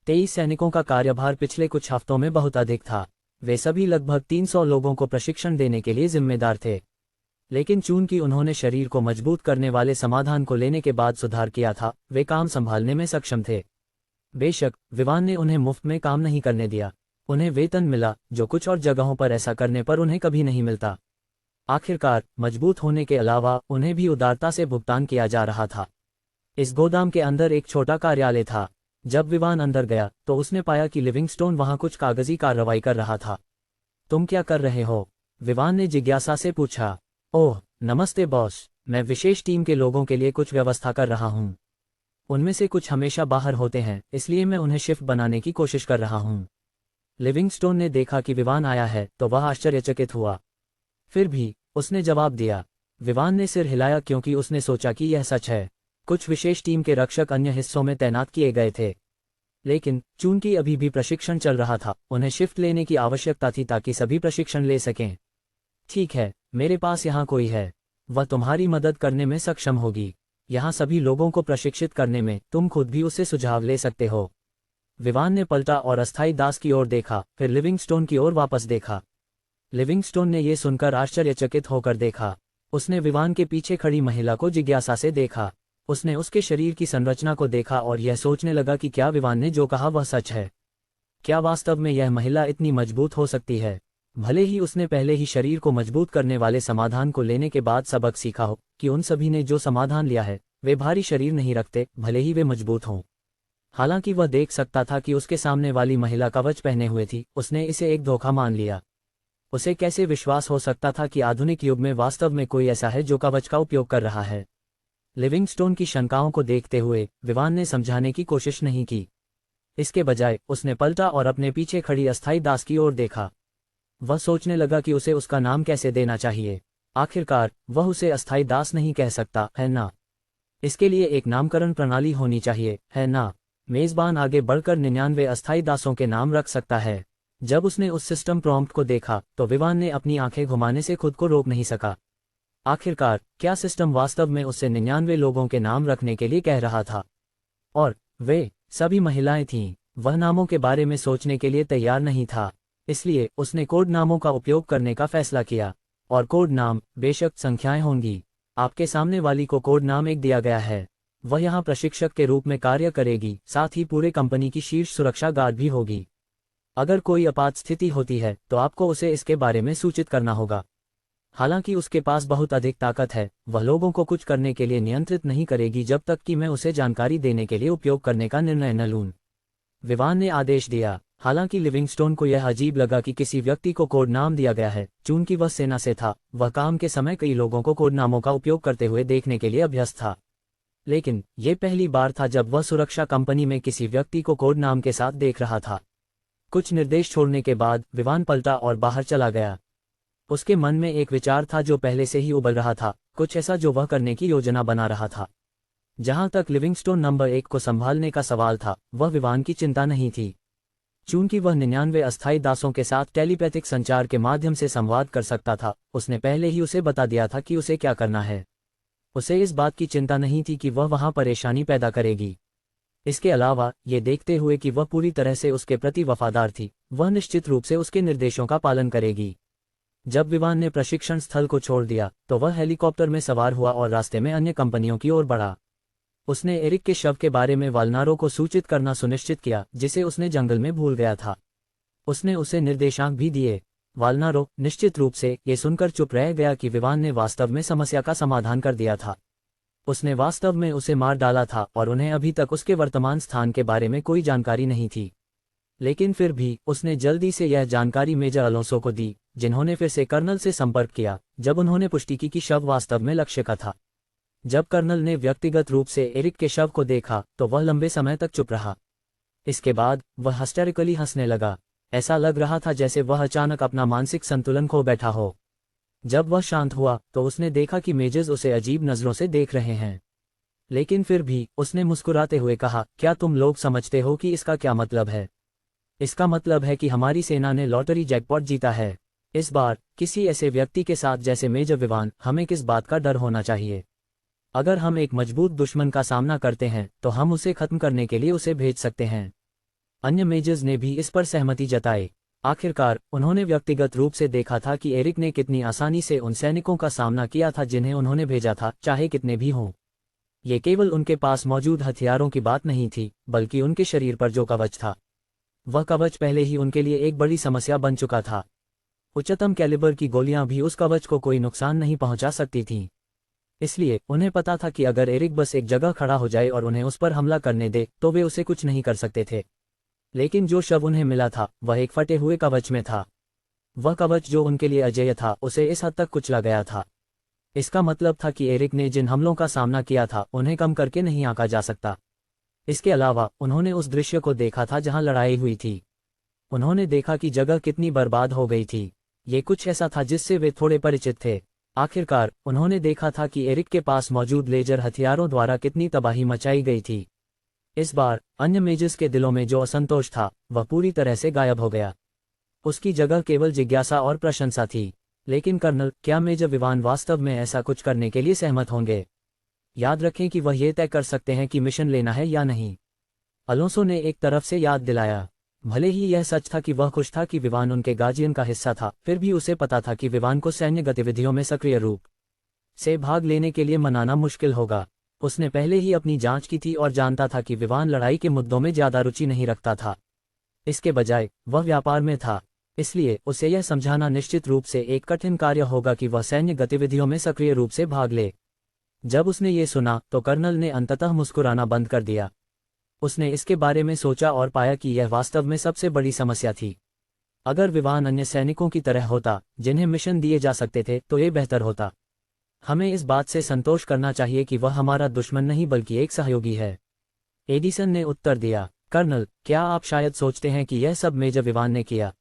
23 सैनिकों का कार्यभार पिछले कुछ हफ्तों में बहुत अधिक था। वे सभी लगभग 300 लोगों को प्रशिक्षण देने के लिए जिम्मेदार थे। लेकिन चूंकि उन्होंने शरीर को मजबूत करने वाले समाधान को लेने के बाद सुधार किया था, वे काम संभालने में सक्षम थे। बेशक, विवान ने उन्हें मुफ्त में काम नहीं करने दिया। उन्हें वेतन मिला, जो कुछ और जगहों पर ऐसा करने पर उन्हें कभी नहीं मिलता। आखिरकार, मजबूत होने के अलावा उन्हें भी उदारता से भुगतान किया जा रहा था। इस गोदाम के अंदर एक छोटा कार्यालय था। जब विवान अंदर गया तो उसने पाया कि लिविंगस्टोन वहां कुछ कागजी कार्रवाई कर रहा था। तुम क्या कर रहे हो? विवान ने जिज्ञासा से पूछा। ओह, नमस्ते बॉस, मैं विशेष टीम के लोगों के लिए कुछ व्यवस्था कर रहा हूँ। उनमें से कुछ हमेशा बाहर होते हैं, इसलिए मैं उन्हें शिफ्ट बनाने की कोशिश कर रहा हूँ। लिविंगस्टोन ने देखा कि विवान आया है तो वह आश्चर्यचकित हुआ। फिर भी उसने जवाब दिया। विवान ने सिर हिलाया क्योंकि उसने सोचा कि यह सच है। कुछ विशेष टीम के रक्षक अन्य हिस्सों में तैनात किए गए थे, लेकिन चूंकि अभी भी प्रशिक्षण चल रहा था, उन्हें शिफ्ट लेने की आवश्यकता थी ताकि सभी प्रशिक्षण ले सकें। ठीक है, मेरे पास यहाँ कोई है, वह तुम्हारी मदद करने में सक्षम होगी। यहाँ सभी लोगों को प्रशिक्षित करने में तुम खुद भी उससे सुझाव ले सकते हो। विवान ने पलटा और अस्थाई दास की ओर देखा, फिर लिविंगस्टोन की ओर वापस देखा। लिविंगस्टोन ने ये सुनकर आश्चर्यचकित होकर देखा। उसने विवान के पीछे खड़ी महिला को जिज्ञासा से देखा। उसने उसके शरीर की संरचना को देखा और यह सोचने लगा कि क्या विवान ने जो कहा वह सच है। क्या वास्तव में यह महिला इतनी मजबूत हो सकती है? भले ही उसने पहले ही शरीर को मजबूत करने वाले समाधान को लेने के बाद सबक सीखा हो कि उन सभी ने जो समाधान लिया है वे भारी शरीर नहीं रखते, भले ही वे मजबूत हों। हालांकि वह देख सकता था कि उसके सामने वाली महिला कवच पहने हुए थी, उसने इसे एक धोखा मान लिया। उसे कैसे विश्वास हो सकता था कि आधुनिक युग में वास्तव में कोई ऐसा है जो कवच का उपयोग कर रहा है? लिविंगस्टोन की शंकाओं को देखते हुए विवान ने समझाने की कोशिश नहीं की। इसके बजाय उसने पलटा और अपने पीछे खड़ी अस्थाई दास की ओर देखा। वह सोचने लगा कि उसे उसका नाम कैसे देना चाहिए। आखिरकार वह उसे अस्थाई दास नहीं कह सकता, है ना? इसके लिए एक नामकरण प्रणाली होनी चाहिए, है ना? मेजबान आगे बढ़कर 99 अस्थाई दासों के नाम रख सकता है। जब उसने उस सिस्टम प्रॉम्प्ट को देखा तो विवान ने अपनी आंखें घुमाने से खुद को रोक नहीं सका। आखिरकार क्या सिस्टम वास्तव में उससे 99 लोगों के नाम रखने के लिए कह रहा था? और वे सभी महिलाएं थीं। वह नामों के बारे में सोचने के लिए तैयार नहीं था, इसलिए उसने कोड नामों का उपयोग करने का फैसला किया। और कोड नाम बेशक संख्याएं होंगी। आपके सामने वाली को कोड नाम 1 दिया गया है। वह यहाँ प्रशिक्षक के रूप में कार्य करेगी, साथ ही पूरे कंपनी की शीर्ष सुरक्षा गार्ड भी होगी। अगर कोई आपात स्थिति होती है तो आपको उसे इसके बारे में सूचित करना होगा। हालांकि उसके पास बहुत अधिक ताकत है, वह लोगों को कुछ करने के लिए नियंत्रित नहीं करेगी जब तक कि मैं उसे जानकारी देने के लिए उपयोग करने का निर्णय न लूं। विवान ने आदेश दिया। हालांकि लिविंगस्टोन को यह अजीब लगा कि किसी व्यक्ति को कोड नाम दिया गया है। चूंकि वह सेना से था, वह काम के समय कई लोगों को कोड नामों का उपयोग करते हुए देखने के लिए अभ्यस्त था। लेकिन ये पहली बार था जब वह सुरक्षा कंपनी में किसी व्यक्ति को कोड नाम के साथ देख रहा था। कुछ निर्देश छोड़ने के बाद विवान पलटा और बाहर चला गया। उसके मन में एक विचार था जो पहले से ही उबल रहा था, कुछ ऐसा जो वह करने की योजना बना रहा था। जहां तक लिविंगस्टोन नंबर 1 को संभालने का सवाल था, वह विवान की चिंता नहीं थी। चूंकि वह 99 अस्थाई दासों के साथ टेलीपैथिक संचार के माध्यम से संवाद कर सकता था, उसने पहले ही उसे बता दिया था कि उसे क्या करना है। उसे इस बात की चिंता नहीं थी कि वह वहां परेशानी पैदा करेगी। इसके अलावा ये देखते हुए कि वह पूरी तरह से उसके प्रति वफादार थी, वह निश्चित रूप से उसके निर्देशों का पालन करेगी। जब विवान ने प्रशिक्षण स्थल को छोड़ दिया तो वह हेलीकॉप्टर में सवार हुआ और रास्ते में अन्य कंपनियों की ओर बढ़ा। उसने एरिक के शव के बारे में वालनारो को सूचित करना सुनिश्चित किया, जिसे उसने जंगल में भूल गया था। उसने उसे निर्देशांक भी दिए। वालनारो निश्चित रूप से ये सुनकर चुप रह गया कि विवान ने वास्तव में समस्या का समाधान कर दिया था। उसने वास्तव में उसे मार डाला था और उन्हें अभी तक उसके वर्तमान स्थान के बारे में कोई जानकारी नहीं थी। लेकिन फिर भी उसने जल्दी से यह जानकारी मेजर अलोंसो को दी, जिन्होंने फिर से कर्नल से संपर्क किया जब उन्होंने पुष्टि की कि शव वास्तव में लक्ष्य का था। जब कर्नल ने व्यक्तिगत रूप से एरिक के शव को देखा तो वह लंबे समय तक चुप रहा। इसके बाद वह हिस्टेरिकली हंसने लगा। ऐसा लग रहा था जैसे वह अचानक अपना मानसिक संतुलन खो बैठा हो। जब वह शांत हुआ तो उसने देखा कि मेजर्स उसे अजीब नजरों से देख रहे हैं। लेकिन फिर भी उसने मुस्कुराते हुए कहा, क्या तुम लोग समझते हो कि इसका क्या मतलब है? इसका मतलब है कि हमारी सेना ने लॉटरी जैकपॉट जीता है। इस बार किसी ऐसे व्यक्ति के साथ जैसे मेजर विवान, हमें किस बात का डर होना चाहिए? अगर हम एक मजबूत दुश्मन का सामना करते हैं तो हम उसे खत्म करने के लिए उसे भेज सकते हैं। अन्य मेजर्स ने भी इस पर सहमति जताई। आखिरकार उन्होंने व्यक्तिगत रूप से देखा था कि एरिक ने कितनी आसानी से उन सैनिकों का सामना किया था जिन्हें उन्होंने भेजा था, चाहे कितने भी हों। ये केवल उनके पास मौजूद हथियारों की बात नहीं थी, बल्कि उनके शरीर पर जो कवच था, वह कवच पहले ही उनके लिए एक बड़ी समस्या बन चुका था। उच्चतम कैलिबर की गोलियां भी उस कवच को कोई नुकसान नहीं पहुंचा सकती थीं। इसलिए उन्हें पता था कि अगर एरिक बस एक जगह खड़ा हो जाए और उन्हें उस पर हमला करने दे तो वे उसे कुछ नहीं कर सकते थे। लेकिन जो शव उन्हें मिला था वह एक फटे हुए कवच में था। वह कवच जो उनके लिए अजेय था, उसे इस हद तक कुचला गया था। इसका मतलब था कि एरिक ने जिन हमलों का सामना किया था उन्हें कम करके नहीं आंका जा सकता। इसके अलावा उन्होंने उस दृश्य को देखा था जहां लड़ाई हुई थी। उन्होंने देखा कि जगह कितनी बर्बाद हो गई थी। ये कुछ ऐसा था जिससे वे थोड़े परिचित थे। आखिरकार उन्होंने देखा था कि एरिक के पास मौजूद लेजर हथियारों द्वारा कितनी तबाही मचाई गई थी। इस बार अन्य मेजर्स के दिलों में जो असंतोष था वह पूरी तरह से गायब हो गया। उसकी जगह केवल जिज्ञासा और प्रशंसा थी। लेकिन कर्नल, क्या मेजर विवान वास्तव में ऐसा कुछ करने के लिए सहमत होंगे? याद रखें कि वह ये तय कर सकते हैं कि मिशन लेना है या नहीं। अलोंसो ने एक तरफ से याद दिलाया। भले ही यह सच था कि वह खुश था कि विवान उनके गार्जियन का हिस्सा था, फिर भी उसे पता था कि विवान को सैन्य गतिविधियों में सक्रिय रूप से भाग लेने के लिए मनाना मुश्किल होगा। उसने पहले ही अपनी जांच की थी और जानता था कि विवान लड़ाई के मुद्दों में ज्यादा रुचि नहीं रखता था। इसके बजाय वह व्यापार में था, इसलिए उसे यह समझाना निश्चित रूप से एक कठिन कार्य होगा कि वह सैन्य गतिविधियों में सक्रिय रूप से भाग ले। जब उसने ये सुना तो कर्नल ने अंततः मुस्कुराना बंद कर दिया। उसने इसके बारे में सोचा और पाया कि यह वास्तव में सबसे बड़ी समस्या थी। अगर विवान अन्य सैनिकों की तरह होता जिन्हें मिशन दिए जा सकते थे तो ये बेहतर होता। हमें इस बात से संतोष करना चाहिए कि वह हमारा दुश्मन नहीं बल्कि एक सहयोगी है, एडिसन ने उत्तर दिया। कर्नल, क्या आप शायद सोचते हैं कि यह सब मेजर विवान ने किया?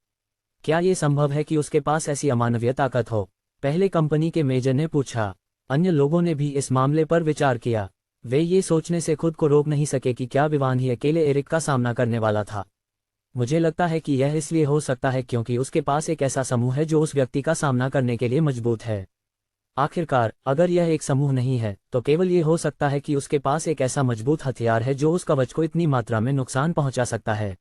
क्या ये संभव है कि उसके पास ऐसी अमानवीय ताकत हो? पहले कंपनी के मेजर ने पूछा। अन्य लोगों ने भी इस मामले पर विचार किया। वे ये सोचने से खुद को रोक नहीं सके कि क्या विवान ही अकेले एरिक का सामना करने वाला था। मुझे लगता है कि यह इसलिए हो सकता है क्योंकि उसके पास एक ऐसा समूह है जो उस व्यक्ति का सामना करने के लिए मजबूत है। आखिरकार, अगर यह एक समूह नहीं है तो केवल ये हो सकता है कि उसके पास एक ऐसा मजबूत हथियार है जो उस कवच को इतनी मात्रा में नुकसान पहुंचा सकता है।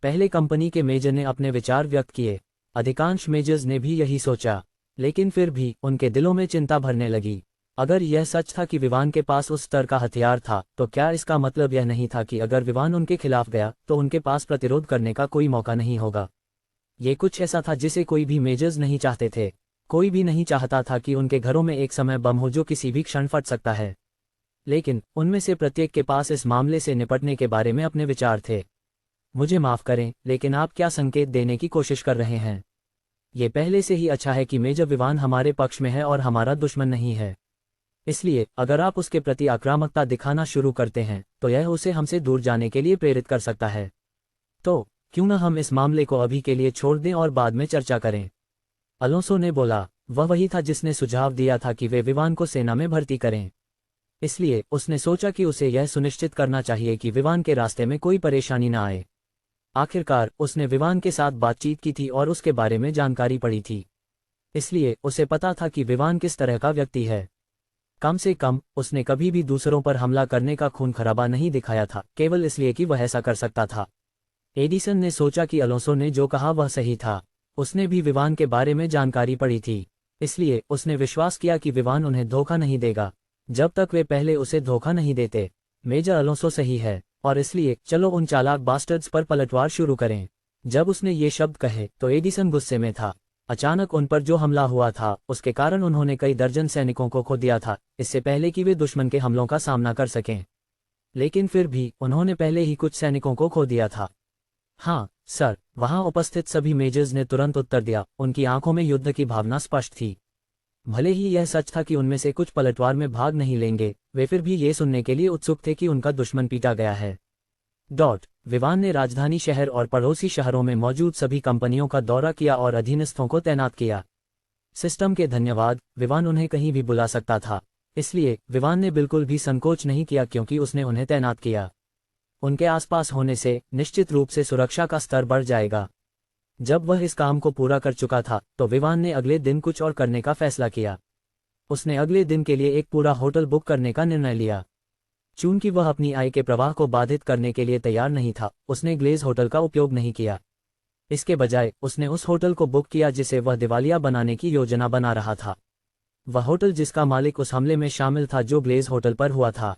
पहले कंपनी के मेजर ने अपने विचार व्यक्त किए। अधिकांश मेजर्स ने भी यही सोचा, लेकिन फिर भी उनके दिलों में चिंता भरने लगी। अगर यह सच था कि विवान के पास उस स्तर का हथियार था, तो क्या इसका मतलब यह नहीं था कि अगर विवान उनके खिलाफ गया तो उनके पास प्रतिरोध करने का कोई मौका नहीं होगा? ये कुछ ऐसा था जिसे कोई भी मेजर्स नहीं चाहते थे। कोई भी नहीं चाहता था कि उनके घरों में एक समय बम हो जो किसी भी क्षण फट सकता है। लेकिन उनमें से प्रत्येक के पास इस मामले से निपटने के बारे में अपने विचार थे। मुझे माफ करें, लेकिन आप क्या संकेत देने की कोशिश कर रहे हैं? ये पहले से ही अच्छा है कि मेजर विवान हमारे पक्ष में है और हमारा दुश्मन नहीं है। इसलिए अगर आप उसके प्रति आक्रामकता दिखाना शुरू करते हैं तो यह उसे हमसे दूर जाने के लिए प्रेरित कर सकता है। तो क्यों न हम इस मामले को अभी के लिए छोड़ दें और बाद में चर्चा करें? अलोंसो ने बोला। वह वही था जिसने सुझाव दिया था कि वे विवान को सेना में भर्ती करें। इसलिए उसने सोचा कि उसे यह सुनिश्चित करना चाहिए कि विवान के रास्ते में कोई परेशानी न आए। आखिरकार उसने विवान के साथ बातचीत की थी और उसके बारे में जानकारी पड़ी थी, इसलिए उसे पता था कि विवान किस तरह का व्यक्ति है। कम से कम उसने कभी भी दूसरों पर हमला करने का खून खराबा नहीं दिखाया था, केवल इसलिए कि वह ऐसा कर सकता था। एडिसन ने सोचा कि अलोंसो ने जो कहा वह सही था। उसने भी विवान के बारे में जानकारी पढ़ी थी, इसलिए उसने विश्वास किया कि विवान उन्हें धोखा नहीं देगा जब तक वे पहले उसे धोखा नहीं देते। मेजर अलोंसो सही है, और इसलिए चलो उन चालाक बास्टर्ड्स पर पलटवार शुरू करें। जब उसने ये शब्द कहे तो एडिसन गुस्से में था। अचानक उन पर जो हमला हुआ था उसके कारण उन्होंने कई दर्जन सैनिकों को खो दिया था, इससे पहले कि वे दुश्मन के हमलों का सामना कर सकें। लेकिन फिर भी उन्होंने पहले ही कुछ सैनिकों को खो दिया था। हाँ सर, वहां उपस्थित सभी मेजर्स ने तुरंत उत्तर दिया। उनकी आंखों में युद्ध की भावना स्पष्ट थी। भले ही यह सच था कि उनमें से कुछ पलटवार में भाग नहीं लेंगे, वे फिर भी ये सुनने के लिए उत्सुक थे कि उनका दुश्मन पीटा गया है। विवान ने राजधानी शहर और पड़ोसी शहरों में मौजूद सभी कंपनियों का दौरा किया और अधीनस्थों को तैनात किया। सिस्टम के धन्यवाद, विवान उन्हें कहीं भी बुला सकता था, इसलिए विवान ने बिल्कुल भी संकोच नहीं किया क्योंकि उसने उन्हें तैनात किया। उनके आसपास होने से निश्चित रूप से सुरक्षा का स्तर बढ़ जाएगा। जब वह इस काम को पूरा कर चुका था तो विवान ने अगले दिन कुछ और करने का फैसला किया। उसने अगले दिन के लिए एक पूरा होटल बुक करने का निर्णय लिया। चूंकि वह अपनी आय के प्रवाह को बाधित करने के लिए तैयार नहीं था, उसने ग्लेज होटल का उपयोग नहीं किया। इसके बजाय उसने उस होटल को बुक किया जिसे वह दिवालिया बनाने की योजना बना रहा था। वह होटल जिसका मालिक उस हमले में शामिल था जो ग्लेज होटल पर हुआ था।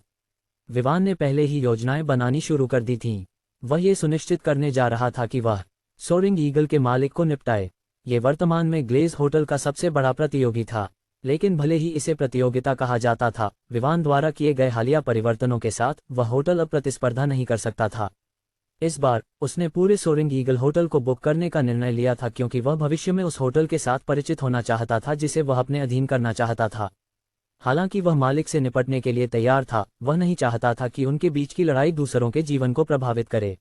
विवान ने पहले ही योजनाएं बनानी शुरू कर दी थीं। वह ये सुनिश्चित करने जा रहा था कि वह सोरिंग ईगल के मालिक को निपटाए। ये वर्तमान में ग्लेज होटल का सबसे बड़ा प्रतियोगी था, लेकिन भले ही इसे प्रतियोगिता कहा जाता था, विवान द्वारा किए गए हालिया परिवर्तनों के साथ वह होटल अब प्रतिस्पर्धा नहीं कर सकता था। इस बार उसने पूरे सोरिंग ईगल होटल को बुक करने का निर्णय लिया था क्योंकि वह भविष्य में उस होटल के साथ परिचित होना चाहता था जिसे वह अपने अधीन करना चाहता था। हालांकि वह मालिक से निपटने के लिए तैयार था, वह नहीं चाहता था कि उनके बीच की लड़ाई दूसरों के जीवन को प्रभावित करे।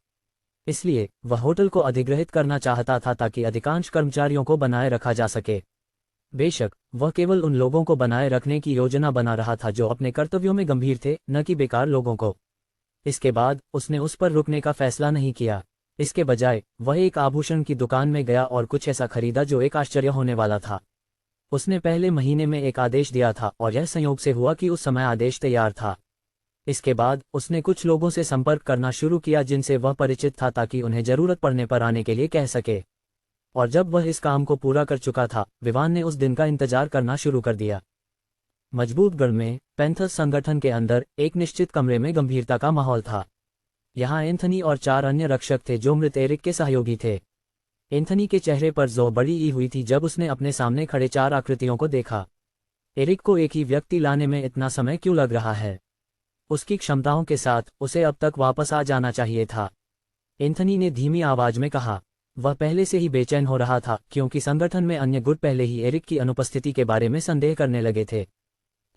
इसलिए वह होटल को अधिग्रहित करना चाहता था ताकि अधिकांश कर्मचारियों को बनाए रखा जा सके। बेशक वह केवल उन लोगों को बनाए रखने की योजना बना रहा था जो अपने कर्तव्यों में गंभीर थे, न कि बेकार लोगों को। इसके बाद उसने उस पर रुकने का फैसला नहीं किया। इसके बजाय वह एक आभूषण की दुकान में गया और कुछ ऐसा खरीदा जो एक आश्चर्य होने वाला था। उसने पहले महीने में एक आदेश दिया था और यह संयोग से हुआ कि उस समय आदेश तैयार था। इसके बाद उसने कुछ लोगों से संपर्क करना शुरू किया जिनसे वह परिचित था ताकि उन्हें जरूरत पड़ने पर आने के लिए कह सके। और जब वह इस काम को पूरा कर चुका था, विवान ने उस दिन का इंतजार करना शुरू कर दिया। मजबूत गढ़ में पैंथर्स संगठन के अंदर एक निश्चित कमरे में गंभीरता का माहौल था। यहाँ एंथनी और 4 अन्य रक्षक थे जो मृत एरिक के सहयोगी थे। एंथनी के चेहरे पर जो बड़ी ई हुई थी जब उसने अपने सामने खड़े 4 आकृतियों को देखा। एरिक को एक ही व्यक्ति लाने में इतना समय क्यों लग रहा है? उसकी क्षमताओं के साथ उसे अब तक वापस आ जाना चाहिए था। एंथनी ने धीमी आवाज में कहा। वह पहले से ही बेचैन हो रहा था क्योंकि संगठन में अन्य गुट पहले ही एरिक की अनुपस्थिति के बारे में संदेह करने लगे थे।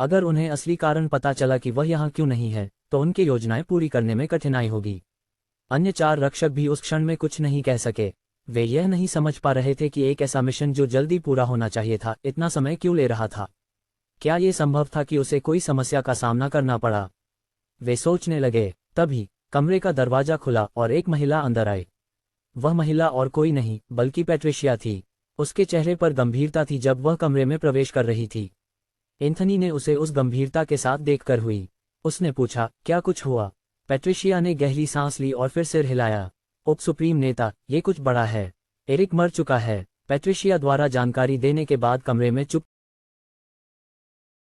अगर उन्हें असली कारण पता चला कि वह यहाँ क्यों नहीं है, तो उनकी योजनाएं पूरी करने में कठिनाई होगी। अन्य 4 रक्षक भी उस क्षण में कुछ नहीं कह सके। वे यह नहीं समझ पा रहे थे कि एक ऐसा मिशन जो जल्दी पूरा होना चाहिए था, इतना समय क्यों ले रहा था। क्या ये संभव था कि उसे कोई समस्या का सामना करना पड़ा? वे सोचने लगे। तभी कमरे का दरवाजा खुला और एक महिला अंदर आई। वह महिला और कोई नहीं बल्कि पैट्रिशिया थी। उसके चेहरे पर गंभीरता थी जब वह कमरे में प्रवेश कर रही थी। एंथनी ने उसे उस गंभीरता के साथ देखकर हुई। उसने पूछा, क्या कुछ हुआ? पैट्रिशिया ने गहरी सांस ली और फिर सिर हिलाया। उप सुप्रीम नेता, ये कुछ बड़ा है। एरिक मर चुका है। पैट्रिशिया द्वारा जानकारी देने के बाद कमरे में चुप